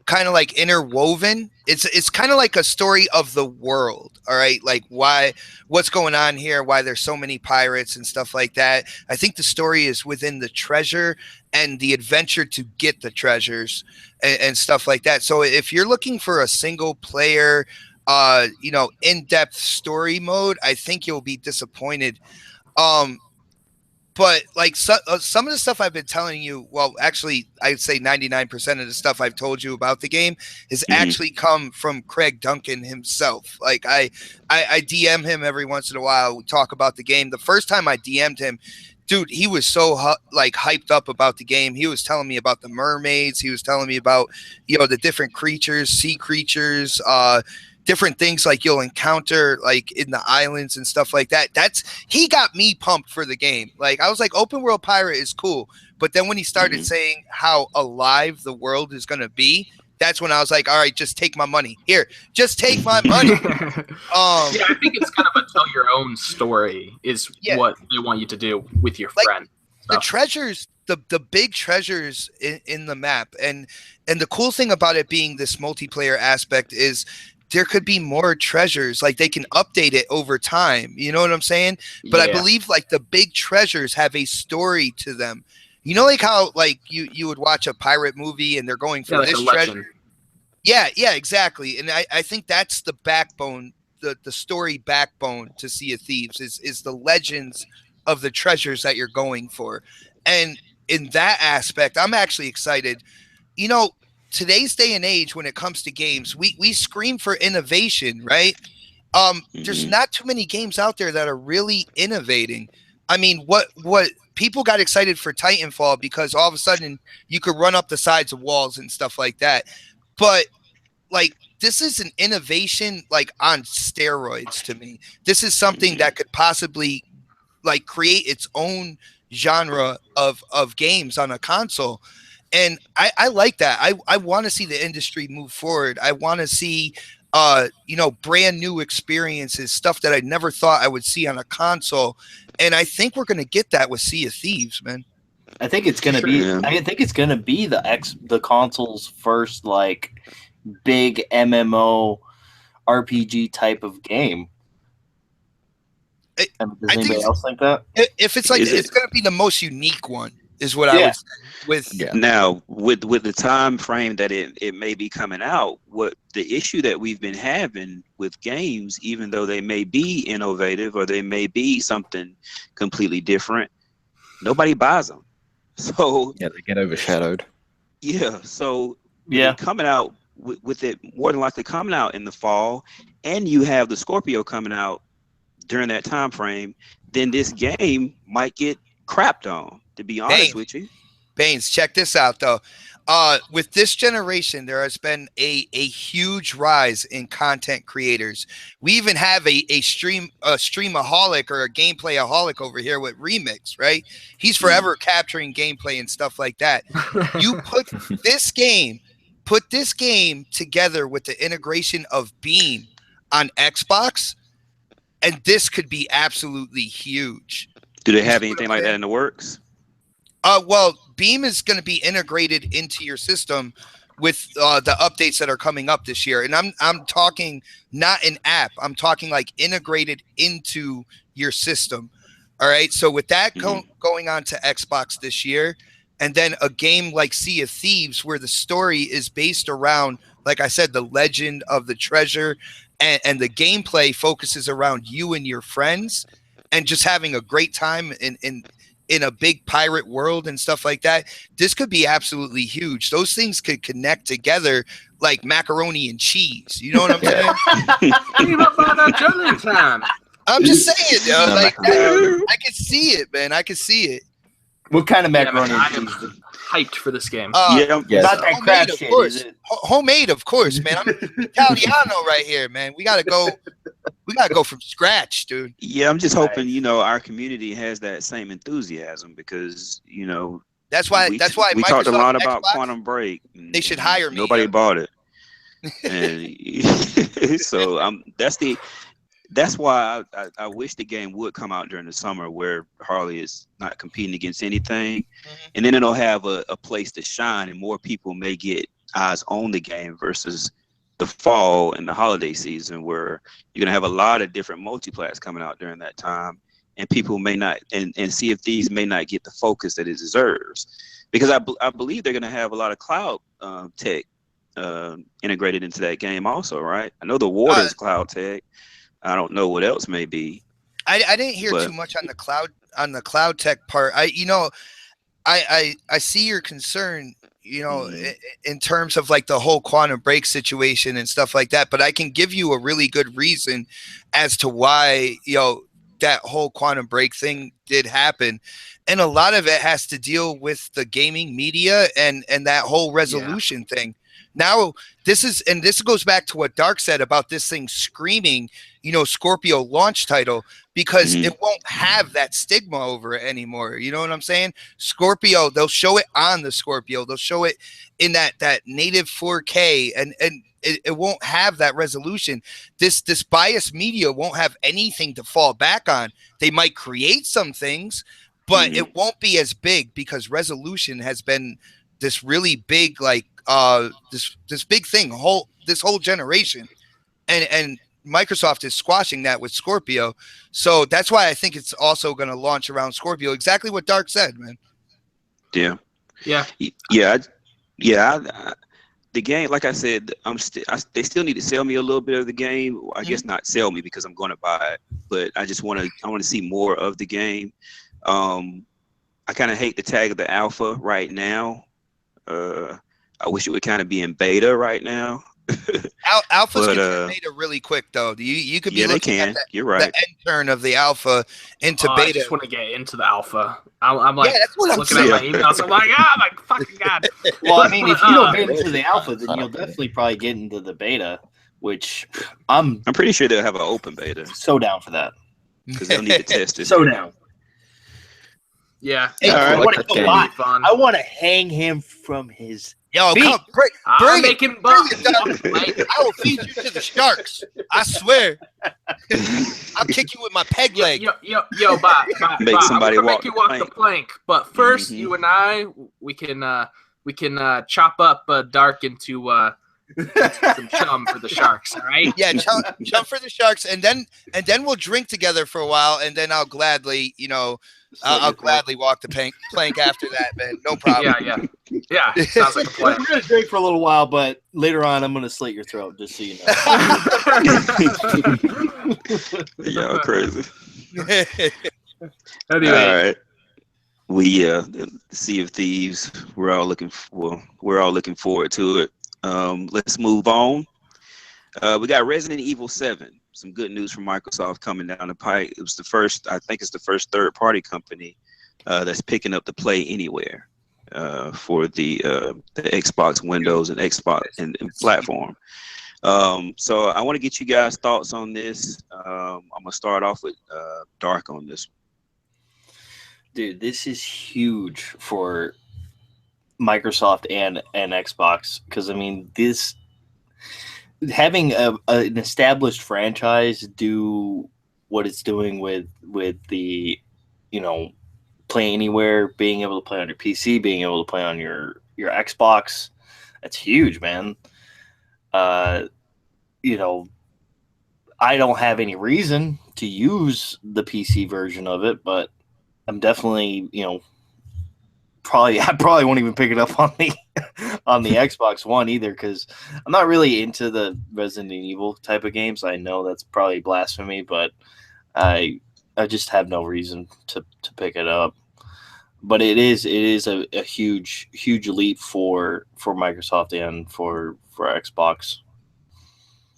E: kind of like interwoven. It's kind of like a story of the world. All right, like what's going on here, why there's so many pirates and stuff like that. I think the story is within the treasure and the adventure to get the treasures and stuff like that. So if you're looking for a single player in-depth story mode, I think you'll be disappointed. But like some of the stuff I've been telling you, well, actually, I'd say 99% of the stuff I've told you about the game has actually come from Craig Duncan himself. Like I DM him every once in a while. We talk about the game. The first time I DM'd him, dude, he was so hyped up about the game. He was telling me about the mermaids. He was telling me about the different creatures, sea creatures, different things like you'll encounter like in the islands and stuff like that. He got me pumped for the game. Like I was like, open world pirate is cool. But then when he started saying how alive the world is going to be, that's when I was like, all right, just take my money. Here, just take my money.
C: Yeah, I think it's kind of a tell your own story is what they want you to do with your friend.
E: The treasures, the big treasures in the map. And the cool thing about it being this multiplayer aspect is there could be more treasures. Like they can update it over time. You know what I'm saying? But I believe like the big treasures have a story to them. Like how like you would watch a pirate movie and they're going for this treasure. Yeah, exactly. And I think that's the backbone, the story backbone to Sea of Thieves is the legends of the treasures that you're going for. And in that aspect, I'm actually excited. Today's day and age, when it comes to games, we scream for innovation, right? There's not too many games out there that are really innovating. I mean, what people got excited for Titanfall because all of a sudden you could run up the sides of walls and stuff like that. But like this is an innovation like on steroids to me. This is something that could possibly like create its own genre of games on a console. And I like that. I want to see the industry move forward. I want to see brand new experiences, stuff that I never thought I would see on a console. And I think we're going to get that with Sea of Thieves, man.
A: I think it's gonna be. I think it's gonna be the console's first like big MMO RPG type of game. Does anybody else think that?
E: If it's like, it's going to be the most unique one, is what I would say.
B: Now, with the time frame that it may be coming out, what the issue that we've been having with games, even though they may be innovative or they may be something completely different, nobody buys them. So
D: they get overshadowed.
B: So coming out with it more than likely coming out in the fall, and you have the Scorpio coming out during that time frame, then this game might get crapped on, to be honest with you.
E: Baines, check this out though. With this generation, there has been a huge rise in content creators. We even have a streamaholic or a gameplayaholic over here with Remix, right? He's forever capturing gameplay and stuff like that. You put this game together with the integration of Beam on Xbox, and this could be absolutely huge.
B: Do they have anything like that in the works?
E: Well, Beam is going to be integrated into your system with the updates that are coming up this year. And I'm talking not an app. I'm talking like integrated into your system. All right. So with that going on to Xbox this year, and then a game like Sea of Thieves, where the story is based around, like I said, the legend of the treasure, and the gameplay focuses around you and your friends and just having a great time in a big pirate world and stuff like that. This could be absolutely huge. Those things could connect together like macaroni and cheese. You know what I'm saying? I'm just saying, yo, like I can see it, man. I can see it.
A: What kind of macaroni?
C: I am hyped for this game.
A: Not that crap shit, is it?
E: Homemade, of course, man. I'm Italiano right here, man. We gotta go from scratch, dude.
B: Yeah, I'm just hoping our community has that same enthusiasm, because
E: that's why
B: we
E: Microsoft,
B: talked a lot about
E: Xbox,
B: Quantum Break.
E: They should hire me.
B: Nobody bought it, and so that's why I wish the game would come out during the summer, where Harley is not competing against anything, and then it'll have a place to shine, and more people may get eyes on the game versus the fall and the holiday season, where you're gonna have a lot of different multiplats coming out during that time, and people may not, and Sea of Thieves may not get the focus that it deserves, because I believe they're gonna have a lot of cloud tech integrated into that game also, right? I know the water is cloud tech. I don't know what else may be.
E: I didn't hear too much on the cloud tech part. I see your concern, in terms of like the whole Quantum Break situation and stuff like that, but I can give you a really good reason as to why, that whole Quantum Break thing did happen. And a lot of it has to deal with the gaming media and that whole resolution thing. Now, this goes back to what Dark said about this thing screaming, Scorpio launch title, because it won't have that stigma over it anymore. You know what I'm saying? Scorpio, they'll show it on the Scorpio. They'll show it in that native 4K, and it won't have that resolution. This biased media won't have anything to fall back on. They might create some things, but it won't be as big, because resolution has been this really big, like this big thing this whole generation, and Microsoft is squashing that with Scorpio. So that's why I think it's also going to launch around Scorpio. Exactly what Dark said, man.
B: Yeah. The game, like I said, they still need to sell me a little bit of the game. I guess not sell me, because I'm going to buy it, but I want to see more of the game. I kind of hate the tag of the alpha right now. I wish it would kind of be in beta right now.
E: Alphas can turn beta really quick, though. You could be looking at
B: You're right.
E: the end turn of the alpha into beta.
C: I just want to get into the alpha. I'm like,
E: that's what
C: looking at my emails. I'm like, oh my fucking god.
A: Well, I mean, if you don't get into the alpha, then you'll definitely probably get into the beta, which I'm
B: pretty sure they'll have an open beta.
A: So down for that,
B: because they'll need to test it.
A: So down.
C: Yeah.
E: Hey,
A: I
D: like
A: want
D: that
A: to
D: game.
C: Fun.
A: I want to hang him from his.
E: Yo,
A: Feet.
E: come
C: I'm
E: bring it.
C: making
E: Bring
C: bucks.
E: it, Doug. I will feed you to the sharks. I swear. I'll kick you with my peg leg.
C: Yo, Bob,
B: Make
C: Bob,
B: somebody
C: I'm gonna
B: walk
C: make you
B: the
C: walk
B: plank.
C: the plank. But first,
B: Mhm.
C: you and I, we can chop up Dark into some chum for the sharks. All right.
E: Yeah, jump for the sharks, and then we'll drink together for a while, and then I'll gladly, I'll gladly walk the plank after that, man. No problem.
C: Yeah. Sounds like a plan.
A: We're gonna drink for a little while, but later on, I'm gonna slit your throat, just so you know.
B: Y'all crazy.
C: Anyway,
B: All right. We Sea of Thieves. We're all looking forward to it. Let's move on. We got Resident Evil 7. Some good news from Microsoft coming down the pike. It was the first, I think it's the first third-party company that's picking up the Play Anywhere for the Xbox, Windows, and Xbox and platform. So I want to get you guys' thoughts on this. I'm gonna start off with Dark on this.
A: Dude, this is huge for Microsoft and Xbox because I mean this having an established franchise do what it's doing with the Play Anywhere, being able to play on your PC, being able to play on your Xbox, that's huge, man. I don't have any reason to use the PC version of it, but I'm definitely, I probably won't even pick it up on the Xbox One either because I'm not really into the Resident Evil type of games. I know that's probably blasphemy, but I just have no reason to pick it up. But it is a huge leap for Microsoft and for Xbox.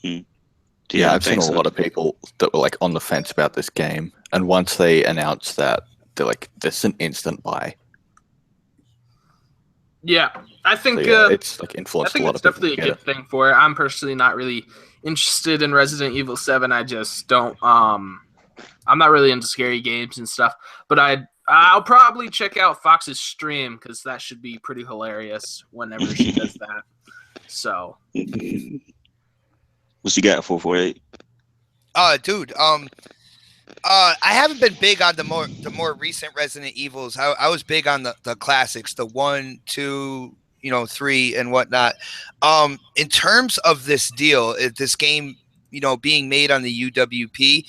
D: Yeah, I've seen a lot of people that were like on the fence about this game, and once they announced that, they're like, "This is an instant buy."
C: Yeah, I think
D: it's like influenced a lot
C: it's
D: of people.
C: definitely a good thing for it. I'm personally not really interested in Resident Evil 7. I just don't. I'm not really into scary games and stuff. But I'll probably check out Fox's stream because that should be pretty hilarious whenever she does that. So.
B: What you got, 448?
E: Dude, I haven't been big on the more recent Resident Evils. I was big on the classics, the 1, 2, 3 and whatnot. In terms of this deal, this game, being made on the UWP,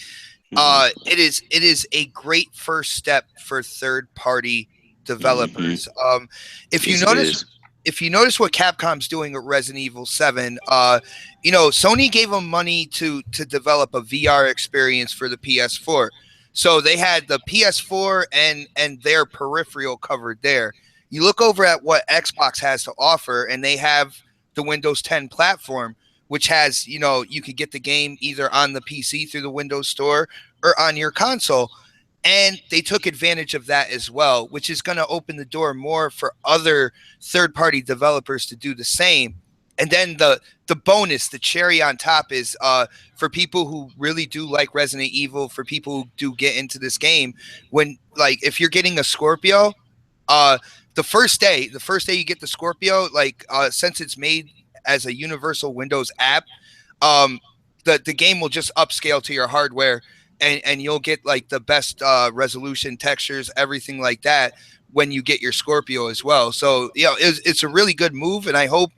E: it is a great first step for third-party developers. If you notice what Capcom's doing with Resident Evil 7, Sony gave them money to develop a VR experience for the PS4. So they had the PS4 and their peripheral covered there. You look over at what Xbox has to offer, and they have the Windows 10 platform, which has, you could get the game either on the PC through the Windows Store or on your console. And they took advantage of that as well, which is going to open the door more for other third-party developers to do the same. And then the bonus, the cherry on top is for people who really do like Resident Evil, for people who do get into this game, if you're getting a Scorpio, the first day you get the Scorpio, since it's made as a universal Windows app, the game will just upscale to your hardware. And you'll get the best resolution, textures, everything like that when you get your Scorpio as well. So it's a really good move, and I hope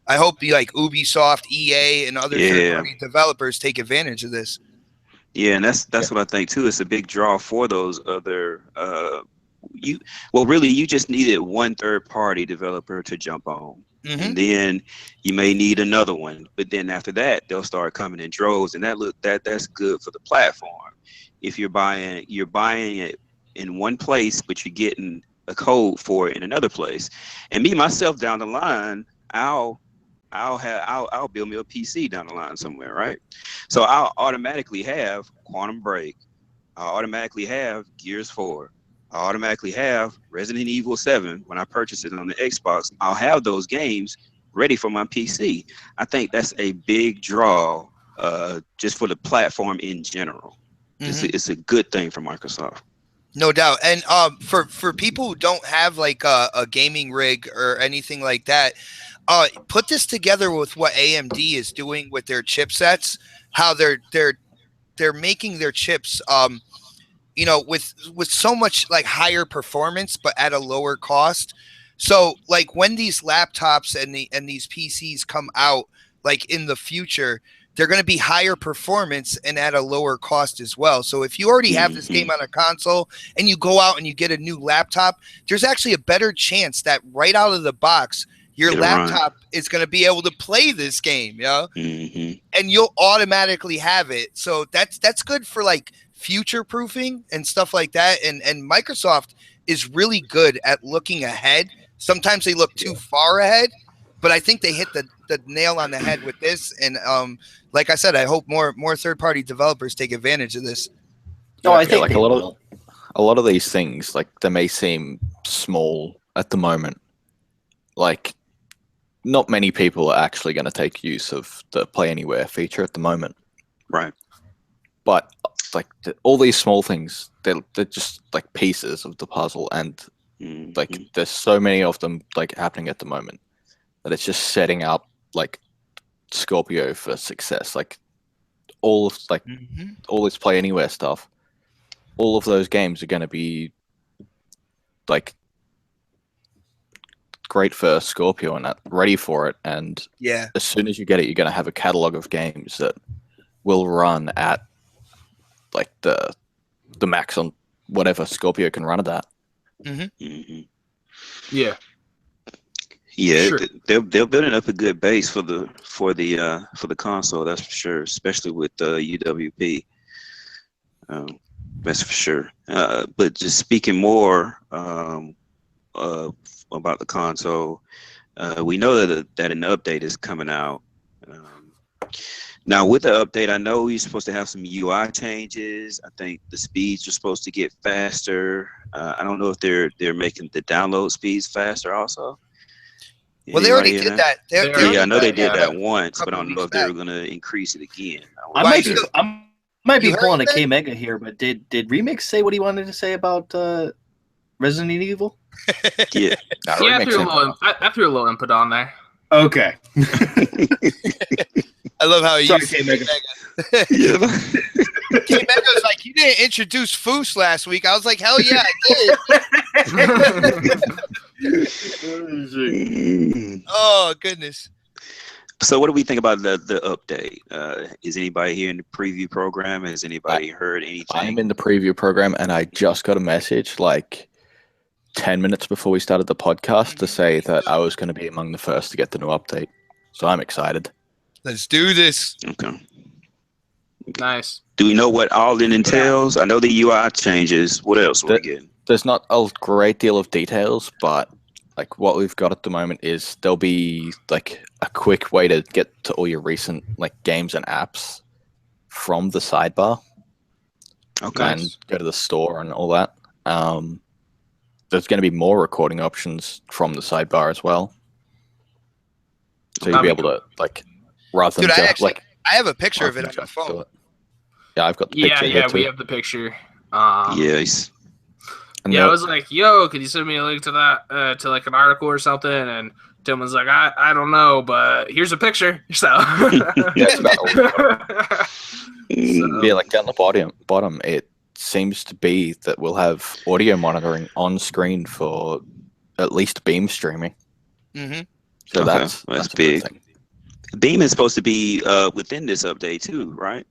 E: Ubisoft, EA, and other third-party developers take advantage of this.
B: Yeah, and that's what I think too. It's a big draw for those other. You just needed one third-party developer to jump on. Mm-hmm. And then you may need another one, but then after that they'll start coming in droves, and that's good for the platform. If you're buying it in one place, but you're getting a code for it in another place. And me myself down the line, I'll build me a PC down the line somewhere, right? So I'll automatically have Quantum Break. I'll automatically have Gears 4. I automatically have Resident Evil 7 when I purchase it on the Xbox. I'll have those games ready for my PC. I think that's a big draw just for the platform in general. Mm-hmm. It's a good thing for Microsoft.
E: No doubt. And for people who don't have like a gaming rig or anything like that, put this together with what AMD is doing with their chipsets, how they're making their chips with so much like higher performance but at a lower cost. So like when these laptops and these PCs come out like in the future, they're going to be higher performance and at a lower cost as well. So if you already have this game on a console and you go out and you get a new laptop, there's actually a better chance that right out of the box, your laptop is going to be able to play this game, and you'll automatically have it. So that's good for like future proofing and stuff like that. And Microsoft is really good at looking ahead. Sometimes they look too far ahead, but I think they hit the nail on the head with this. And like I said, I hope more third-party developers take advantage of this.
A: No, I think
D: like a lot of these things, like they may seem small at the moment. Like not many people are actually going to take use of the Play Anywhere feature at the moment.
B: Right.
D: But like all these small things, they're just like pieces of the puzzle, and like there's so many of them like happening at the moment that it's just setting up like Scorpio for success. Like all of all this Play Anywhere stuff, all of those games are going to be like great for Scorpio and ready for it. And as soon as you get it, you're going to have a catalog of games that will run at like the max on whatever Scorpio can run at that.
C: Yeah.
B: Yeah,
C: Sure.
B: they're building up a good base for the console. That's for sure, especially with UWP. That's for sure. But just speaking more about the console, we know that an update is coming out. Now with the update, I know you're supposed to have some UI changes. I think the speeds are supposed to get faster. I don't know if they're making the download speeds faster also.
E: Well, they already did that.
B: Yeah, I know they did that once, but I don't know if they were going to increase it again.
A: I might be pulling a K Mega here, but did Remix say what he wanted to say about Resident Evil?
B: Yeah,
C: I threw a little input on there.
A: Okay.
E: I love how he
A: Sorry,
E: used
A: K Mega.
E: K Mega was like, "You didn't introduce Foos last week." I was like, "Hell yeah, I did." Oh goodness.
B: So what do we think about the update? Is anybody here in the preview program? Has anybody heard anything?
D: I'm in the preview program, and I just got a message like 10 minutes before we started the podcast to say that I was going to be among the first to get the new update. So I'm excited.
E: Let's do this.
B: Okay.
C: Nice.
B: Do we know what all it entails? I know the UI changes. What else we're getting?
D: There's not a great deal of details, but like what we've got at the moment is there'll be like a quick way to get to all your recent like games and apps from the sidebar.
B: Okay.
D: And go to the store and all that. There's going to be more recording options from the sidebar as well. So you'll be able to like rather than
E: I have a picture of it on my phone.
D: Yeah, I've got the picture.
C: Yeah, we have the picture.
B: Yes.
C: I was like, "Yo, could you send me a link to that to like an article or something?" And Tim was like, "I don't know, but here's a picture." So
D: it's about yeah, like down the bottom, it seems to be that we'll have audio monitoring on screen for at least Beam streaming. So
B: Okay,
D: that's
B: big.
D: thing.
B: Beam is supposed to be within this update too, right?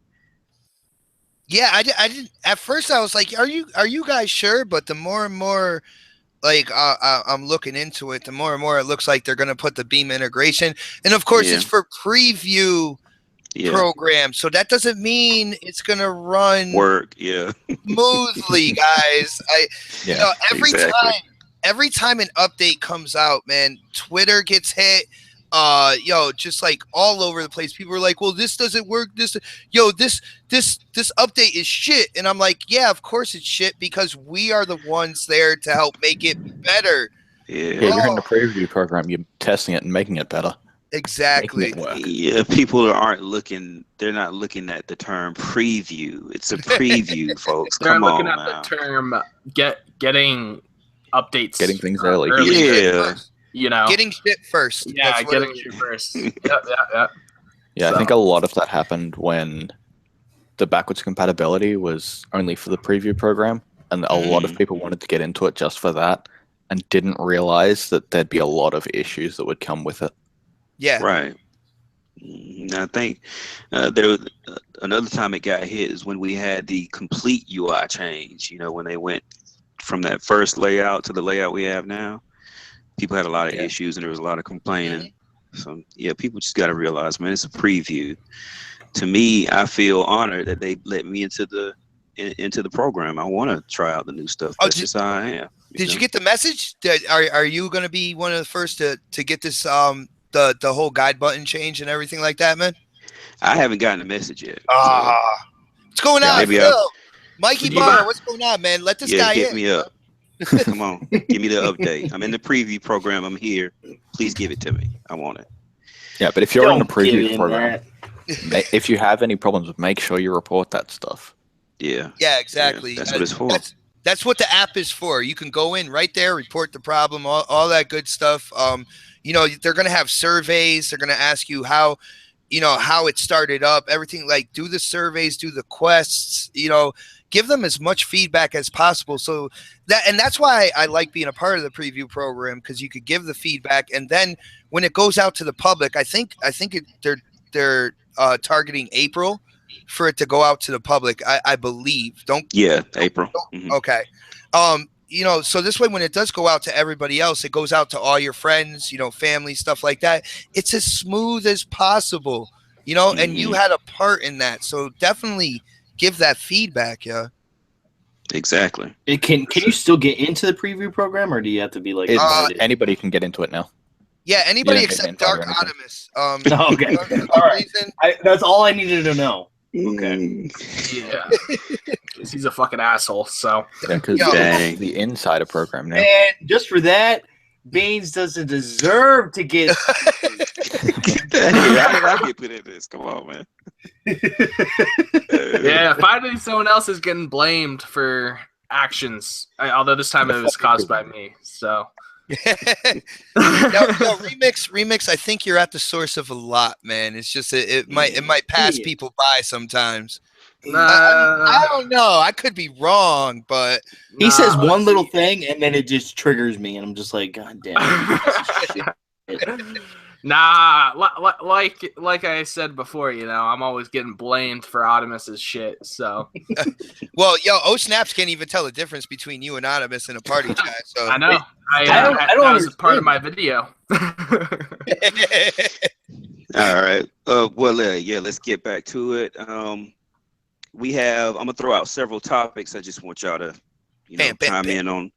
E: Yeah, I didn't. At first, I was like, "Are you guys sure?" But the more and more, like, I'm looking into it, the more and more it looks like they're going to put the Beam integration. And of course, it's for preview program, so that doesn't mean it's going to run smoothly, guys. Every time an update comes out, man, Twitter gets hit. Just like all over the place. People are like, "Well, this doesn't work. This update is shit." And I'm like, "Yeah, of course it's shit because we are the ones there to help make it better."
D: Yeah, you're in the preview program. You're testing it and making it better.
E: Exactly.
D: Making it work.
B: Yeah, people aren't looking. They're not looking at the term preview. It's a preview, folks.
C: They're
B: Come
C: looking
B: on
C: at
B: now.
C: the term getting updates,
D: Getting things early.
E: Getting
B: Yeah.
E: shit first.
C: You know,
E: Getting shit first.
C: yeah,
E: That's what
C: getting
E: it is.
C: shit first. Yeah.
D: Yeah,
C: So-
D: I think a lot of that happened when the backwards compatibility was only for the preview program, and a lot of people wanted to get into it just for that, and didn't realize that there'd be a lot of issues that would come with it.
E: Yeah.
B: Right. I think there was another time it got hit is when we had the complete UI change. You know, when they went from that first layout to the layout we have now, people had a lot of issues and there was a lot of complaining. So yeah, people just got to realize, man, it's a preview. To me, I feel honored that they let me into the program. I want to try out the new stuff. That's just how I am.
E: Did you get the message? Are you going to be one of the first to get this the whole guide button change and everything like that, man?
B: I haven't gotten a message yet.
E: What's going on,
B: maybe
E: Phil? Mikey
C: Did you-
E: Barr, what's going on, man? Let this guy
B: hit
E: in.
B: me up. Come on, give me the update. I'm in the preview program. I'm here. Please give it to me. I want it.
D: Yeah, but if you're in the
A: Don't give
D: preview
A: in
D: program, if you have any problems, make sure you report that stuff.
B: Yeah.
E: Yeah, exactly.
B: Yeah, that's what it's for.
E: That's what the app is for. You can go in right there, report the problem, all that good stuff. You know, they're going to have surveys. They're going to ask you how it started up, everything. Like, do the surveys, do the quests, give them as much feedback as possible. So that's why I like being a part of the preview program, because you could give the feedback, and then when it goes out to the public, I think they're targeting April for it to go out to the public. I believe.
B: April. Mm-hmm.
E: Okay. So this way, when it does go out to everybody else, it goes out to all your friends, family, stuff like that. It's as smooth as possible, and you had a part in that. So definitely give that feedback. Yeah.
B: Exactly.
A: Can you still get into the preview program, or do you have to be like
D: Anybody can get into it now.
E: Yeah, anybody
D: You don't
E: except
D: get
E: Dark
D: invited
E: Optimus.
A: Okay.
E: For some
A: All right.
E: reason,
A: that's all I needed to know. Okay.
C: Yeah. 'Cause he's a fucking asshole. So
D: Yeah, because
B: Dang.
D: the insider program now.
A: And just for that, Baines doesn't deserve to get.
B: I get put in this. Come on, man.
C: yeah, finally someone else is getting blamed for actions. Although this time it was caused by me. So.
E: no, remix. I think you're at the source of a lot, man. It's just it might pass people by sometimes. I don't know. I could be wrong, but
A: He says one little thing and then it just triggers me, and I'm just like, God damn it.
C: Nah, like I said before, I'm always getting blamed for Optimus's shit. So,
E: well, Snaps can't even tell the difference between you and Optimus in a party chat. So
C: I know. I
A: don't
C: that was
A: understand.
C: part of my video.
B: All right. Let's get back to it. I'm gonna throw out several topics. I just want y'all to, chime in on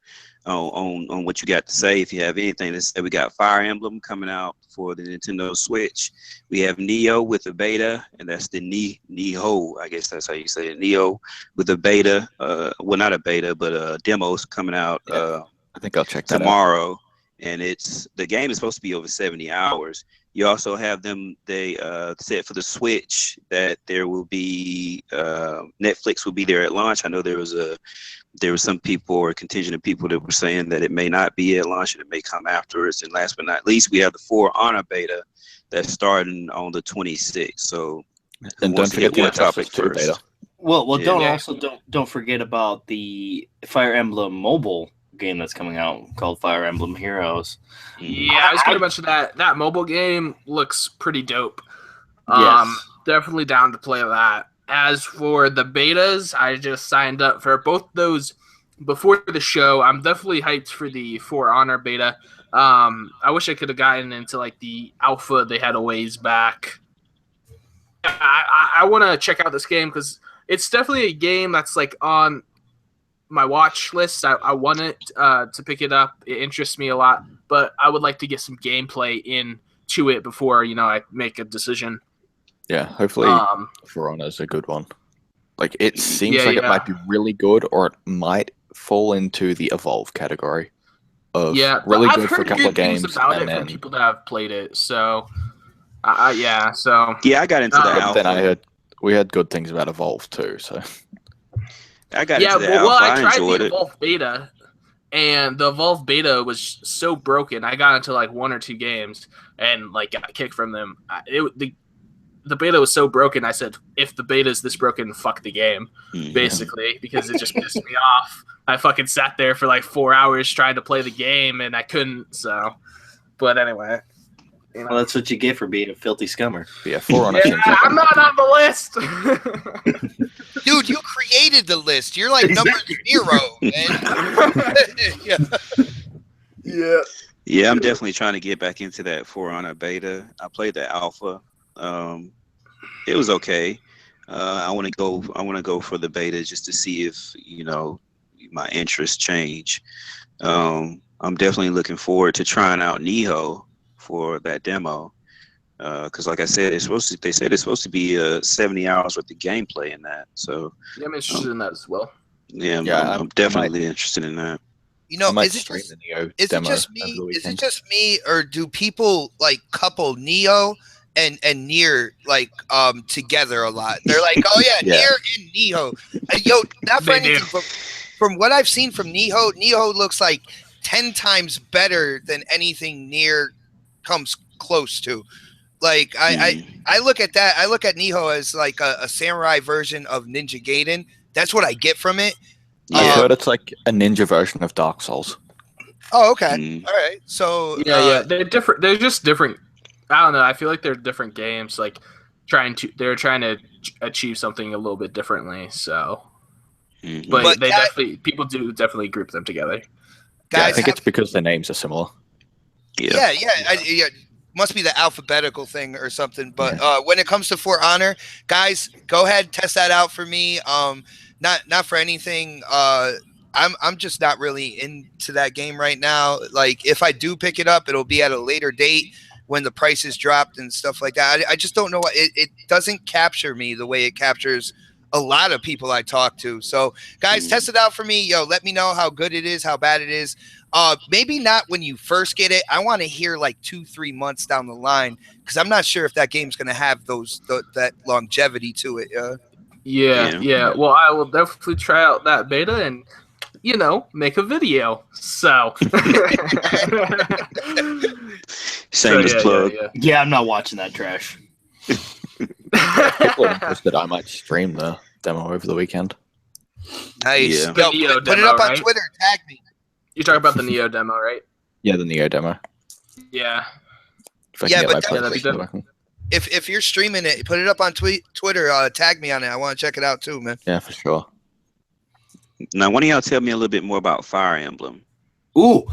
B: what you got to say. If you have anything to say, we got Fire Emblem coming out for the Nintendo Switch. We have Neo with the beta, and that's the Neo. I guess that's how you say it. Neo with the beta. Well, not a beta, but demos coming out.
D: I think I'll check that
B: tomorrow. Out. And the game is supposed to be over 70 hours. You also have they said for the Switch that there will be Netflix will be there at launch. I know there was some people or a contingent of people that were saying that it may not be at launch and it may come afterwards. And last but not least, we have the For Honor beta that's starting on the 26th. So
D: and don't forget the
B: topic
D: first beta.
A: Well, don't forget about the Fire Emblem mobile game that's coming out called Fire Emblem Heroes.
C: Yeah, I was going to mention that mobile game looks pretty dope.
A: Yes.
C: Definitely down to play that. As for the betas, I just signed up for both those before the show. I'm definitely hyped for the For Honor beta. I wish I could have gotten into like the alpha they had a ways back. I want to check out this game because it's definitely a game that's like on my watch list. I want it to pick it up. It interests me a lot, but I would like to get some gameplay into it before I make a decision.
D: Yeah, hopefully For Honor is a good one. Like it seems it might be really good, or it might fall into the Evolve category of really good for a couple of games.
C: About it from people that have played it, so Yeah. So
B: Yeah, I got into the
C: But
B: alpha.
D: Then we had good things about Evolve too. So
B: I got
C: yeah,
B: into the
C: well,
B: alpha.
C: I
B: I
C: tried
B: enjoyed
C: the
B: it.
C: Evolve beta, and the Evolve beta was so broken. I got into like 1 or 2 games and like got kicked from them. The beta was so broken. I said, if the beta is this broken, fuck the game, basically, because it just pissed me off. I fucking sat there for like 4 hours trying to play the game, and I couldn't. So, but anyway.
A: Well, that's what you get for being a filthy scummer.
D: yeah, For Honor.
C: Yeah, I'm not on the list.
E: Dude, you created the list. You're like number 0, man. Yeah.
C: Yeah.
B: Yeah, I'm definitely trying to get back into that For Honor beta. I played the alpha. It was okay. I want to go for the beta just to see if my interests change. I'm definitely looking forward to trying out Neho for that demo. Because like I said, they said it's supposed to be 70 hours worth of gameplay in that. So
C: Yeah, I'm interested in that as well.
B: yeah,
D: Yeah,
B: I'm definitely interested in that.
E: You
D: I
E: know,
D: might
E: is it
D: stream
E: just
D: the Neo
E: is it
D: demo
E: just
D: over
E: me?
D: the
E: Is it
D: weekend.
E: just me, or do people like couple Neo and Nier like together a lot? They're like, oh yeah,
D: Yeah.
E: Nier and Neo. Yo, not for
C: They do.
E: anything, but from what I've seen from Neo looks like 10 times better than anything Nier comes close to. Like I look at that. I look at Neo as like a samurai version of Ninja Gaiden. That's what I get from it.
D: I've
B: Yeah.
D: heard it's like a ninja version of Dark Souls.
E: Oh, okay.
B: Mm.
E: All right. So
C: Yeah, they're different. They're just different. I don't know. I feel like they're different games. Like they're trying to achieve something a little bit differently. So,
B: Mhm.
C: but they
E: guys,
C: people do definitely group them together.
D: Yeah, I
E: guys,
D: think it's because their names are similar.
E: yeah. Must be the alphabetical thing or something. But when it comes to For Honor, guys, go ahead, test that out for me. Not for anything. I'm just not really into that game right now. Like if I do pick it up, it'll be at a later date when the price is dropped and stuff like that. I just don't know what it doesn't capture me the way it captures a lot of people I talk to. So guys, test it out for me. Yo, let me know how good it is, how bad it is. Maybe not when you first get it. I want to hear like 2-3 months down the line because I'm not sure if that game's gonna have that longevity to it.
C: Yeah. Well, I will definitely try out that beta and make a video. So
B: Shameless plug.
A: Yeah, I'm not watching that trash.
D: If people are interested, I might stream the demo over the weekend.
E: Nice.
B: Yeah.
E: Yo,
C: The Neo
E: put it
C: demo,
E: up on
C: right?
E: Twitter. Tag me.
C: You're talking about the Neo demo, right?
D: Yeah, the Neo demo.
C: Yeah.
D: If I
E: Yeah,
D: can get
E: but
D: my
C: that'd be
D: PlayStation
C: good.
D: working.
E: If you're streaming it, put it up on Twitter. Tag me on it. I want to check it out too, man.
D: Yeah, for sure.
B: Now, why don't y'all tell me a little bit more about Fire Emblem?
A: Ooh,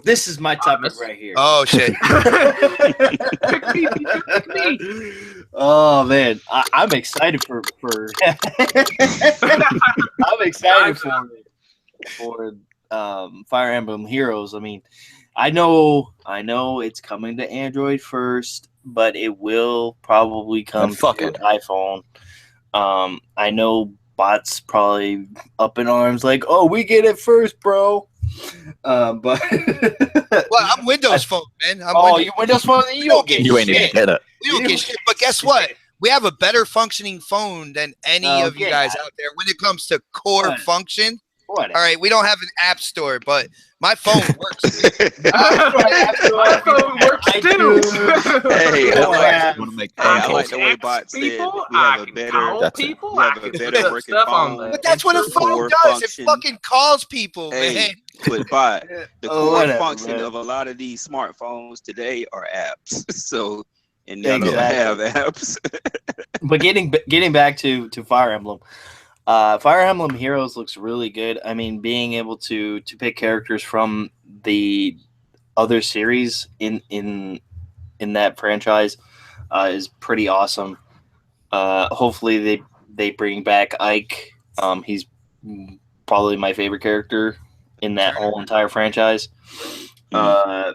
A: this is my topic right here.
E: Oh shit.
A: Oh man, I'm excited for I'm excited for Fire Emblem Heroes. I mean, I know it's coming to Android first, but it will probably come to iPhone. I know bots probably up in arms like, oh, we get it first, bro. But
E: Well, I'm Windows Phone, man.
A: you Windows Phone, you don't get
D: You ain't even
A: shit.
D: get it.
E: We don't get shit. But guess what? We have a better functioning phone than any of you
A: get
E: guys
A: out.
E: out there when it comes to core
A: What?
E: function.
A: Whatever.
E: All right, we don't have an app store, but my phone works.
C: My phone works
A: I
C: too.
A: do.
B: Hey,
A: Oh,
B: I
A: yeah.
D: Want to make
B: Hey,
D: phone
B: I like
D: calls.
B: the way Bot said
C: People,
B: we have
C: I
B: a
C: can
B: better.
C: call
D: That's it.
C: people.
B: We have
C: I
B: a
C: can
B: better
C: put
B: working
C: stuff on
B: phone.
C: the
E: But that's what a phone
B: Core
E: does. It
B: function.
E: fucking calls people,
B: Hey,
E: man.
B: but Bot, the
A: Oh,
B: core
A: whatever,
B: function
A: man.
B: of a lot of these smartphones today are apps. So, and y'all don't
A: Exactly.
B: have apps.
A: But getting back to Fire Emblem, Fire Emblem Heroes looks really good. I mean, being able to pick characters from the other series in that franchise is pretty awesome. Hopefully they bring back Ike. He's probably my favorite character in that whole entire franchise. I'm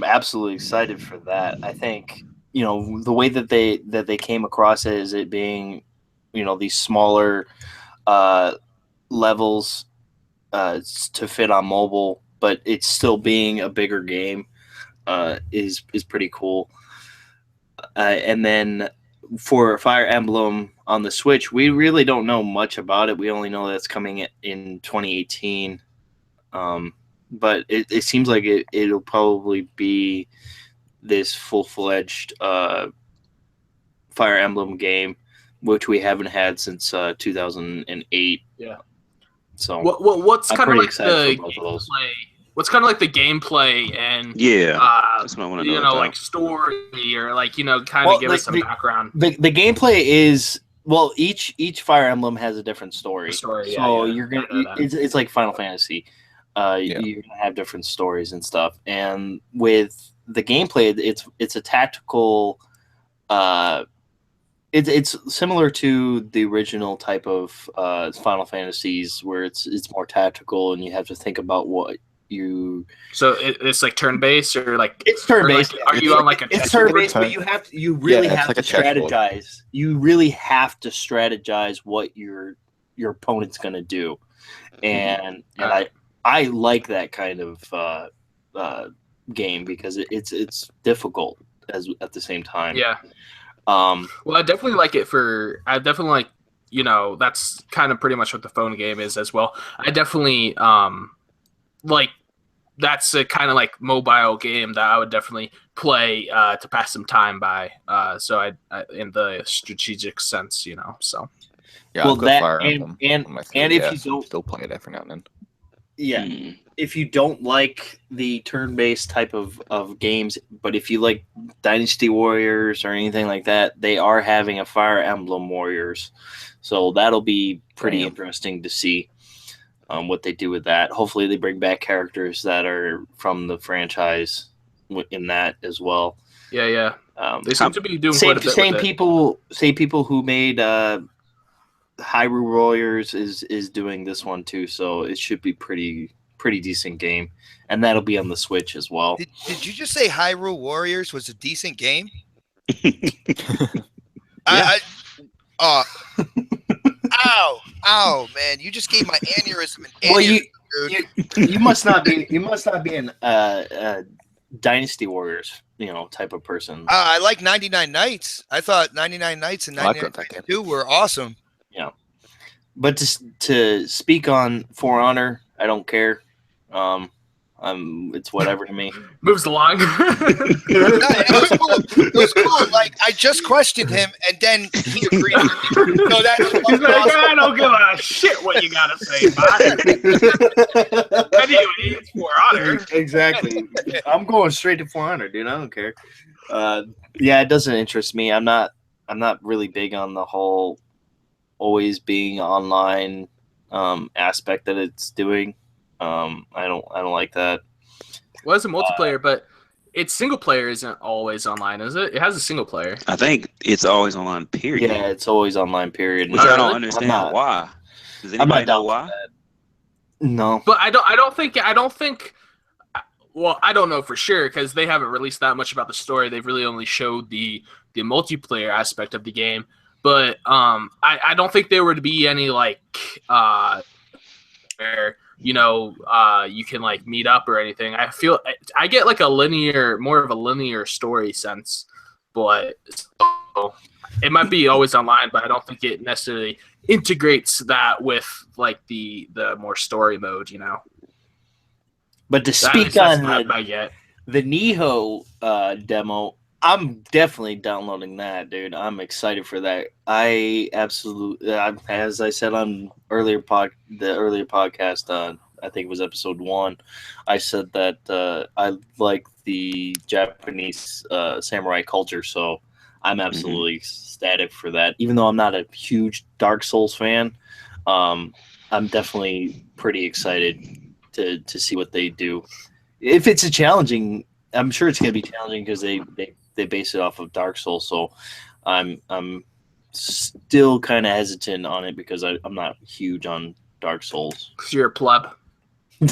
A: absolutely excited for that. I think the way that they came across it as it being these smaller levels to fit on mobile, but it's still being a bigger game. is pretty cool. And then for Fire Emblem on the Switch, we really don't know much about it. We only know that it's coming in 2018. But it seems like it'll probably be this full-fledged Fire Emblem game, which we haven't had since 2008.
C: Yeah.
A: So
C: what's
A: I'm
C: kind of
A: pretty
C: like
A: excited
C: the
A: for both of those.
C: gameplay? What's kind of like the gameplay and
B: That's what I want to know.
C: you know,
B: about.
C: like story or like kind of
A: Well,
C: give us some background.
A: The gameplay is each Fire Emblem has a different story. So you're gonna it's like Final Fantasy. You're gonna have different stories and stuff. And with the gameplay, it's a tactical. It's similar to the original type of Final Fantasies, where it's more tactical, and you have to think about what you.
C: So it's like turn-based, or like
A: it's turn-based.
C: Like, are you on like a?
A: It's turn-based, but you really have to strategize. You really have to strategize what your opponent's gonna do, and I like that kind of game because it's difficult at the same time.
C: Yeah. Well, I definitely like it that's kind of pretty much what the phone game is as well. I definitely like that's a kind of like mobile game that I would definitely play to pass some time by. So I in the strategic sense, so.
D: Yeah,
A: well, that
D: Fire Emblem
A: and if you don't
D: still play it every now and then.
A: Yeah. If you don't like the turn-based type of games, but if you like Dynasty Warriors or anything like that, they are having a Fire Emblem Warriors. So that'll be pretty interesting to see what they do with that. Hopefully they bring back characters that are from the franchise in that as well.
C: Yeah. They seem to be doing quite a bit
A: same
C: with
A: people, same people who made Hyrule Warriors is doing this one too, so it should be pretty decent game, and that'll be on the Switch as well.
E: Did you just say Hyrule Warriors was a decent game? Ow, man! You just gave my aneurysm an aneurysm,
A: dude. You must not be an Dynasty Warriors, type of person.
E: I like 99 Nights. I thought 99 Nights and 99 were awesome.
A: Yeah, but to speak on For Honor, I don't care. It's whatever to me.
C: Moves along.
E: It was cool. Like, I just questioned him, and then he agreed. So that's
C: he's like, I don't give a shit what you gotta say, bud. Anyway, it's For Honor.
A: Exactly. I'm going straight to For Honor, dude. I don't care. Yeah, it doesn't interest me. I'm not really big on the whole always being online aspect that it's doing. I don't like that.
C: Well, it's a multiplayer, but its single player isn't always online, is it? It has a single player.
B: I think it's always online. Period.
A: Yeah, it's always online. Period.
B: Which I don't understand why. Does anybody know why?
A: No,
C: but I don't think. Well, I don't know for sure because they haven't released that much about the story. They've really only showed the multiplayer aspect of the game. But I don't think there would be any like where you can like meet up or anything. I feel I get like more of a linear story sense, but it might be always online, but I don't think it necessarily integrates that with like the more story mode,
A: But to speak on the Niho demo, I'm definitely downloading that, dude. I'm excited for that. I absolutely, as I said on the earlier podcast, I think it was episode 1. I said that I like the Japanese samurai culture, so I'm absolutely ecstatic for that. Even though I'm not a huge Dark Souls fan, I'm definitely pretty excited to see what they do. If it's I'm sure it's going to be challenging because they base it off of Dark Souls, so I'm still kind of hesitant on it because I'm not huge on Dark Souls.
C: Because you're a pleb.
D: You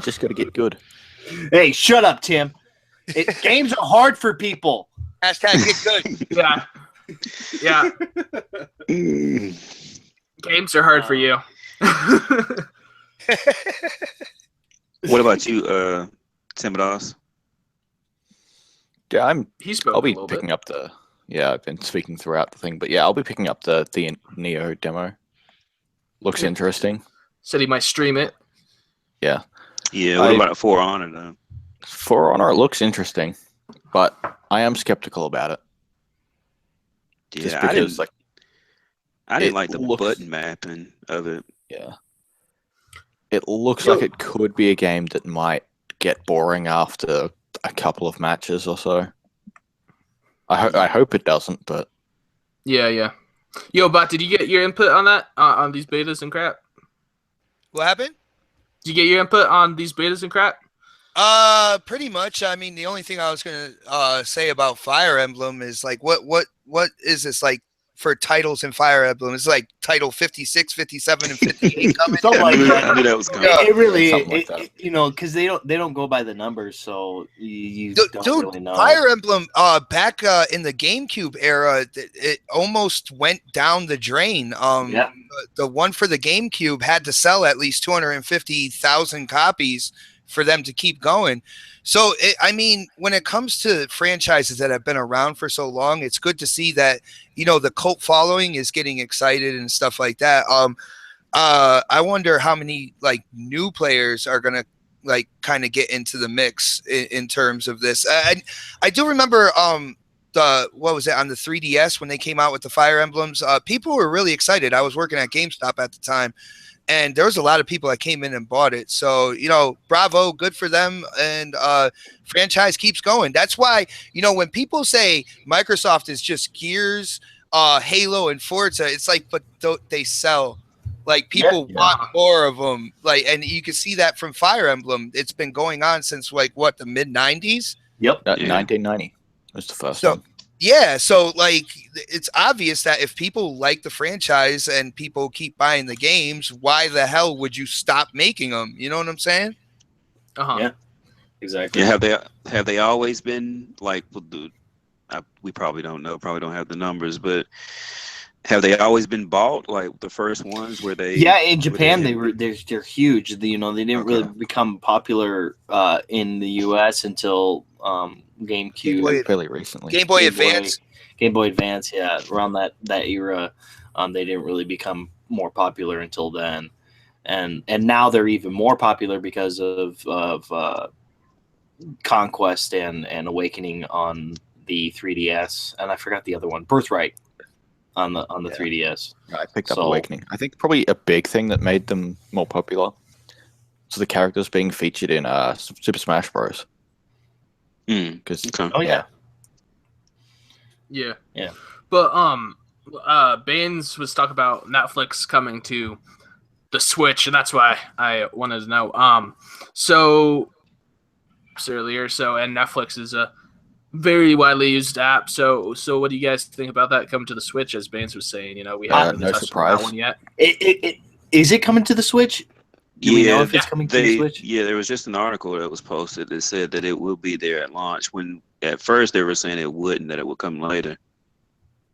D: just got to get good.
A: Hey, shut up, Tim. Games are hard for people.
E: Hashtag get
C: good. Yeah. Games are hard for you.
B: What about you, Timidos.
D: Yeah,
C: He spoke
D: I'll
C: a
D: be
C: little
D: picking
C: bit.
D: up the. Yeah, I've been speaking throughout the thing, but yeah, I'll be picking up the Neo demo. Looks
C: Yeah.
D: interesting.
C: Said he might stream it.
D: Yeah.
B: Yeah, what about For Honor though?
D: For Honor, it looks interesting, but I am skeptical about it. Just
B: Yeah,
D: because,
B: I didn't
D: it
B: like the
D: looks-
B: button mapping of it.
D: yeah, it looks
C: Yo-
D: like it could be a game that might get boring after a couple of matches or so. I hope it doesn't, but
C: Yeah. Yo, Bot, did you get your input on that? On these betas and crap?
E: What happened?
C: Did you get your input on these betas and crap?
E: Pretty much. I mean, the only thing I was gonna say about Fire Emblem is like, what is this like for titles in Fire Emblem? It's like title 56, 57, and 58 coming.
A: Something like that.
B: I knew that was coming.
E: Yeah.
A: It really,
D: Something like that.
A: you know, because they don't go by the numbers, so you
E: Dude,
A: don't really know.
E: Fire Emblem, back in the GameCube era, it almost went down the drain.
A: Yeah.
E: The one for the GameCube had to sell at least 250,000 copies for them to keep going. So, I mean, when it comes to franchises that have been around for so long, it's good to see that, you know, the cult following is getting excited and stuff like that. I wonder how many like new players are gonna like kind of get into the mix in terms of this. I do remember what was it on the 3DS when they came out with the Fire Emblems? People were really excited. I was working at GameStop at the time, and there was a lot of people that came in and bought it. So, you know, bravo, good for them. And franchise keeps going. That's why, you know, when people say Microsoft is just Gears, Halo, and Forza, it's like, but they sell. Like people want more of them. Like, and you can see that from Fire Emblem. It's been going on since like what, the mid 90s?
A: Yep.
D: 1990 was the first
E: So
D: one.
E: yeah, so like it's obvious that if people like the franchise and people keep buying the games, why the hell would you stop making them? You know what I'm saying?
C: Uh-huh.
A: Yeah. Exactly.
B: Yeah, have they always been like? Well, dude, we probably don't know. Probably don't have the numbers, but have they always been bought? Like the first ones where they?
A: Yeah, in Japan they're huge. You know, they didn't really
B: Okay.
A: become popular in the U.S. until
E: Game
A: GameCube,
E: Boy-
D: Fairly recently.
E: Game Boy Advance.
A: Game Boy Advance. Yeah, around that era, they didn't really become more popular until then, and now they're even more popular because of Conquest and Awakening on the 3DS, and I forgot the other one, Birthright, on the 3DS.
D: I picked up
A: So-
D: Awakening. I think probably a big thing that made them more popular. So the characters being featured in Super Smash Bros. Because
B: Okay.
A: Oh yeah.
C: Yeah.
A: Yeah.
C: But Baines was talking about Netflix coming to the Switch, and that's why I wanted to know. So earlier, and Netflix is a very widely used app. So what do you guys think about that coming to the Switch? As Baines was saying, you know, we haven't really
D: no
C: touched on
D: surprise.
C: that one yet.
A: Is it coming to the Switch? Do we know if it's coming to the
B: They,
A: Switch?
B: yeah, there was just an article that was posted that said that it will be there at launch. When at first they were saying it wouldn't, that it would come later.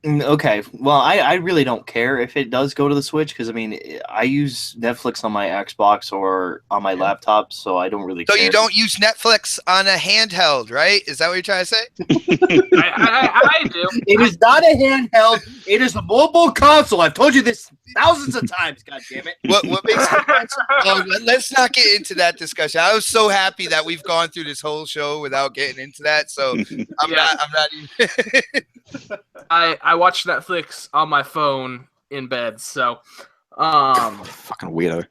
A: Okay. Well, I really don't care if it does go to the Switch because I mean I use Netflix on my Xbox or on my laptop, so I don't really
E: So
A: care.
E: you don't use Netflix on a handheld, right? Is that what you're trying to say?
C: I do.
A: It is not a handheld. It is a mobile console. I've told you this thousands of times. God damn it.
E: What makes the difference? Let's not get into that discussion. I was so happy that we've gone through this whole show without getting into that. So I'm not even.
C: I watch Netflix on my phone in bed. So,
D: fucking weirdo.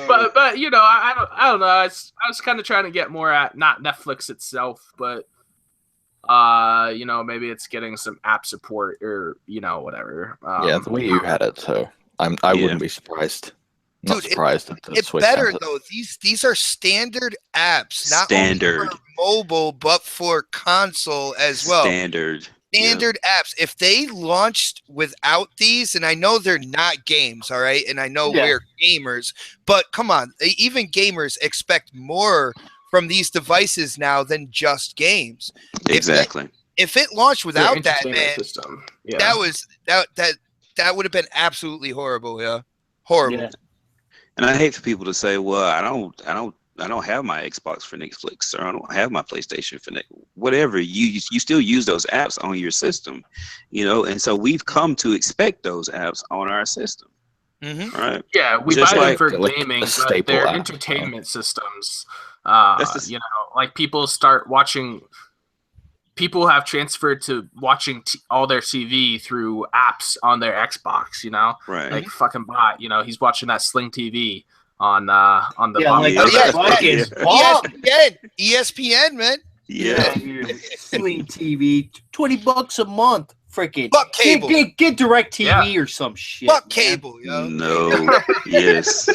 C: but you know, I don't know. I was kind of trying to get more at not Netflix itself, but you know, maybe it's getting some app support or you know whatever.
D: Yeah, the Wii U had it, so I wouldn't be surprised. Not
E: Dude,
D: surprised that the
E: It's
D: Switch
E: better
D: has it.
E: though. These are standard apps, not
B: Standard.
E: only for mobile but for console as well.
B: Standard.
E: Standard apps. If they launched without these, and I know they're not games, all right, and I know
A: Yeah.
E: we're gamers, but come on, even gamers expect more from these devices now than just games.
B: Exactly.
E: If it launched
C: Their
E: without that,
C: entertainment
E: man,
C: system. Yeah.
E: that would have been absolutely horrible. Yeah, horrible.
A: Yeah.
B: And I hate for people to say, "Well, I don't have my Xbox for Netflix, or I don't have my PlayStation for Netflix." Whatever, you still use those apps on your system, And so we've come to expect those apps on our system, right?
C: Yeah, we
B: Just
C: buy them
B: like-
C: for
D: like
C: gaming,
D: a
C: but
D: staple
C: they're
D: app,
C: entertainment systems.
B: That's the-
C: Like people start watching. People have transferred to watching all their TV through apps on their Xbox.
B: Right.
C: Like fucking bot. He's watching that Sling TV on the
A: Yeah,
C: bottom.
A: like
B: Yeah.
A: fucking bomb.
E: ESPN, man.
B: Yeah.
A: Sling TV, $20 a month. Freaking
E: Fuck cable.
A: Get direct TV or some shit.
E: Fuck
A: man.
E: cable, yo.
B: No. Yes.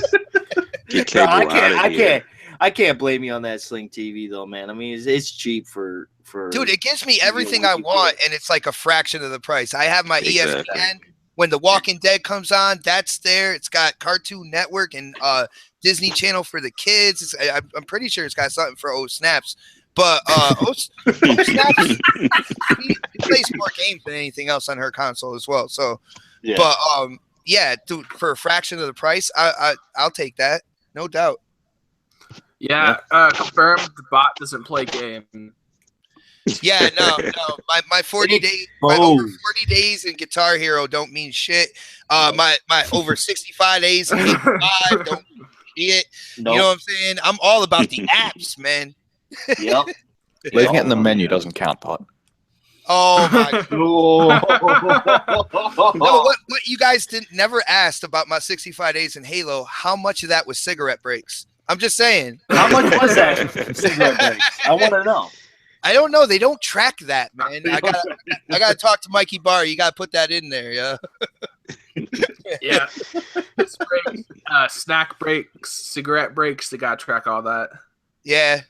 B: Get
A: No,
B: cable out of here.
A: I can't blame you on that Sling TV though, man. I mean, it's cheap for.
E: Dude, it gives me everything I want, and it's like a fraction of the price. I have my
B: Exactly.
E: ESPN. When The Walking Dead comes on, that's there. It's got Cartoon Network and Disney Channel for the kids. I'm pretty sure it's got something for old snaps. But old snaps, he plays more games than anything else on her console as well. So,
A: Yeah.
E: but yeah, dude, for a fraction of the price, I'll take that, no doubt.
C: Yeah, confirmed. The bot doesn't play game.
E: Yeah, no. My 40 days, my over 40 days in Guitar Hero don't mean shit. My over 65 days in Halo 5 don't mean shit.
A: Nope.
E: You know what I'm saying? I'm all about the apps, man.
A: Yep.
D: Leaving it in the menu doesn't count, Pot.
E: Oh my
A: Oh.
E: No, what you guys never asked about my 65 days in Halo, how much of that was cigarette breaks? I'm just saying.
A: How much was that? Cigarette breaks? I want to know.
E: I don't know. They don't track that, man. I gotta talk to Mikey Barr. You gotta put that in there, yeah.
C: Yeah. Snack breaks, cigarette breaks, they gotta track all that.
E: Yeah.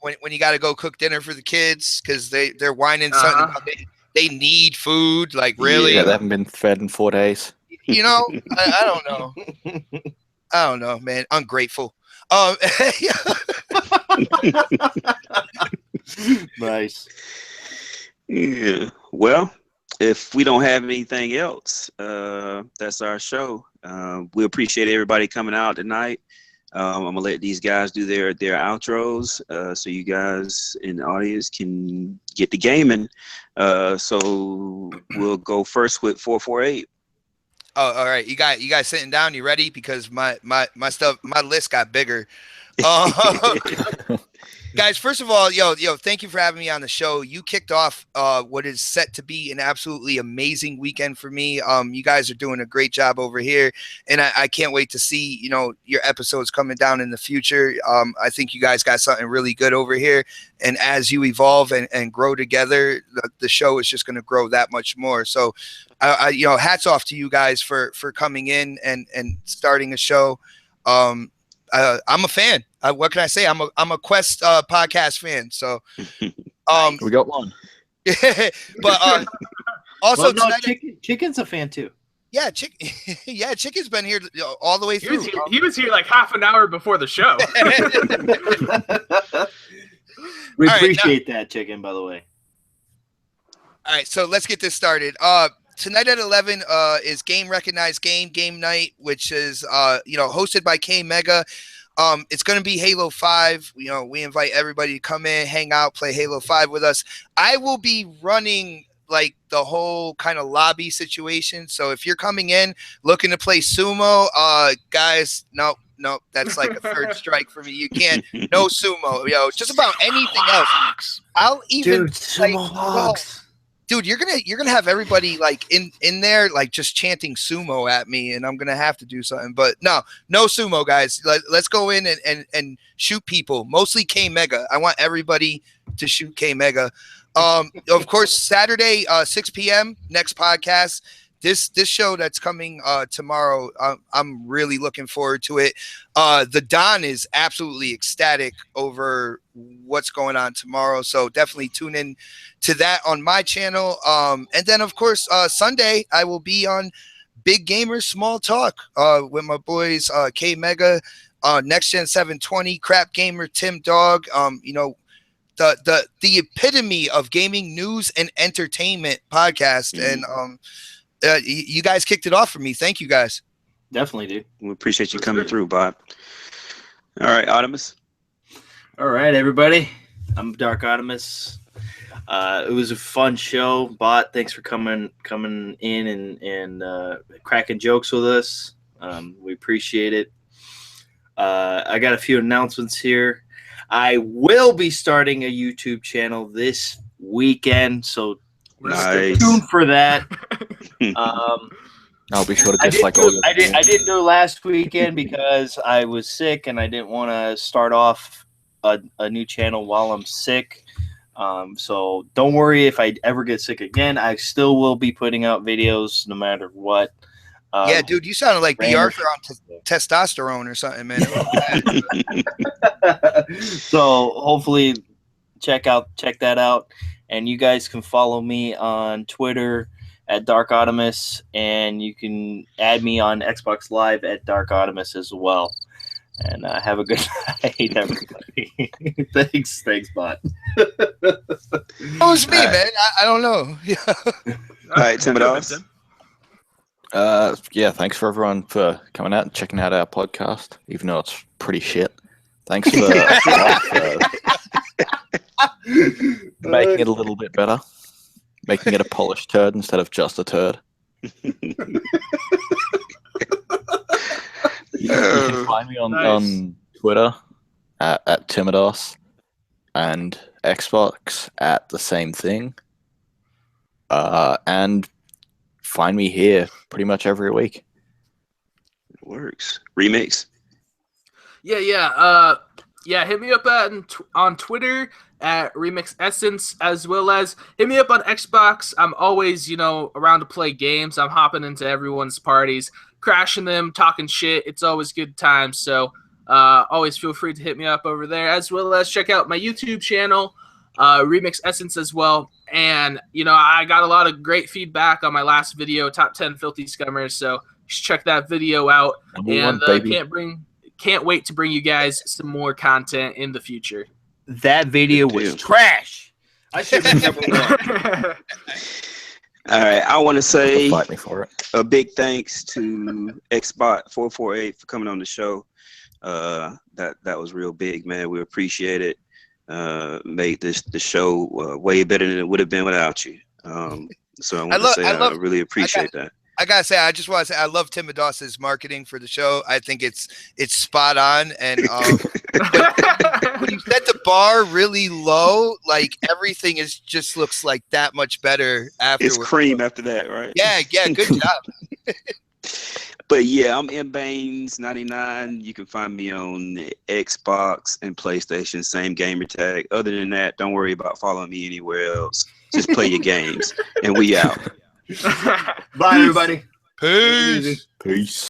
E: When you gotta go cook dinner for the kids because they're whining something about they need food. Like really?
D: Yeah, they haven't been fed in 4 days.
E: I don't know. I don't know, man. Ungrateful.
A: Nice.
B: Yeah. Well, if we don't have anything else, that's our show. We appreciate everybody coming out tonight. I'm gonna let these guys do their outros, so you guys in the audience can get the gaming. So we'll go first with 448.
E: Oh, all right. You guys sitting down? You ready? Because my stuff, my list got bigger. Guys, first of all, yo, thank you for having me on the show. You kicked off what is set to be an absolutely amazing weekend for me. You guys are doing a great job over here, and I can't wait to see, your episodes coming down in the future. I think you guys got something really good over here, and as you evolve and grow together, the show is just going to grow that much more. So, hats off to you guys for coming in and starting a show. I'm a fan. What can I say? I'm a Quest podcast fan. So,
D: We got one.
E: but also
A: Well, no,
E: tonight,
A: Chicken's a fan too.
E: yeah, Chicken's been here all the way through.
C: He was here like half an hour before the show.
A: We
E: All right,
A: appreciate that, Chicken. By the way.
E: All right, so let's get this started. Tonight at 11 is Game Recognized Game Night, which is hosted by K Mega. It's going to be Halo 5. We invite everybody to come in, hang out, play Halo 5 with us. I will be running like the whole kind of lobby situation. So if you're coming in looking to play sumo, guys, no, that's like a third strike for me. You can't, no sumo, just about anything else. I'll even
A: sumo hogs.
E: Dude, you're gonna have everybody like in there like just chanting sumo at me, and I'm gonna have to do something. But no sumo, guys. Let's go in and shoot people. Mostly K Mega. I want everybody to shoot K Mega. Of course, Saturday 6 p.m. next podcast. This show that's coming tomorrow, I'm really looking forward to it. The Don is absolutely ecstatic over what's going on tomorrow, so definitely tune in to that on my channel. And then, of course, Sunday I will be on Big Gamers Small Talk with my boys K Mega, Next Gen 720, Crap Gamer, Tim Dog. The epitome of gaming news and entertainment podcast, and you guys kicked it off for me. Thank you guys.
A: Definitely, dude.
B: We appreciate you coming through, Bob. All right, Artemis.
A: All right, everybody. I'm Dark Optimus. It was a fun show. Bot, thanks for coming in and cracking jokes with us. We appreciate it. I got a few announcements here. I will be starting a YouTube channel this weekend, so stay tuned for that.
D: I'll be sure to
A: I
D: dislike all your.
A: I didn't do it last weekend because I was sick and I didn't want to start off a new channel while I'm sick. So don't worry if I ever get sick again. I still will be putting out videos no matter what.
E: Yeah, dude, you sounded like B. Arthur on testosterone or something, man.
A: So hopefully check that out. And you guys can follow me on Twitter at Dark Optimus, and you can add me on Xbox Live at Dark Optimus as well. And have a good night, everybody. Thanks, Bot.
E: It was me, man. I don't know.
B: All right, Tim Dawes.
D: Yeah, thanks for everyone for coming out and checking out our podcast, even though it's pretty shit. Thanks for making it a little bit better, making it a polished turd instead of just a turd. You can find me on Twitter at Timidos and Xbox at the same thing. And find me here pretty much every week.
B: It works. Remix.
C: Yeah. Hit me up on Twitter at Remix Essence, as well as hit me up on Xbox. I'm always, around to play games. I'm hopping into everyone's parties, crashing them, talking shit. It's always good times. So always feel free to hit me up over there, as well as check out my YouTube channel, Remix Essence as well. And, I got a lot of great feedback on my last video, Top 10 Filthy Scummers. So check that video out. Can't wait to bring you guys some more content in the future.
A: That video was trash. I should have never won.
B: All right, I want to say
D: Fight me for it.
B: A big thanks to XBot 448 for coming on the show. That was real big, man. We appreciate it. Made the show way better than it would have been without you. So I want to say I really appreciate that.
E: I gotta say, I just want to say I love Tim Dawes' marketing for the show. I think it's spot on, and when you set the bar really low, like everything just looks like that much better afterwards.
B: It's cream after that, right?
E: Yeah, good job.
B: But yeah, I'm mbanes99. You can find me on Xbox and PlayStation, same gamer tag. Other than that, don't worry about following me anywhere else. Just play your games, and we out.
A: Bye, everybody.
E: Peace.
D: Peace.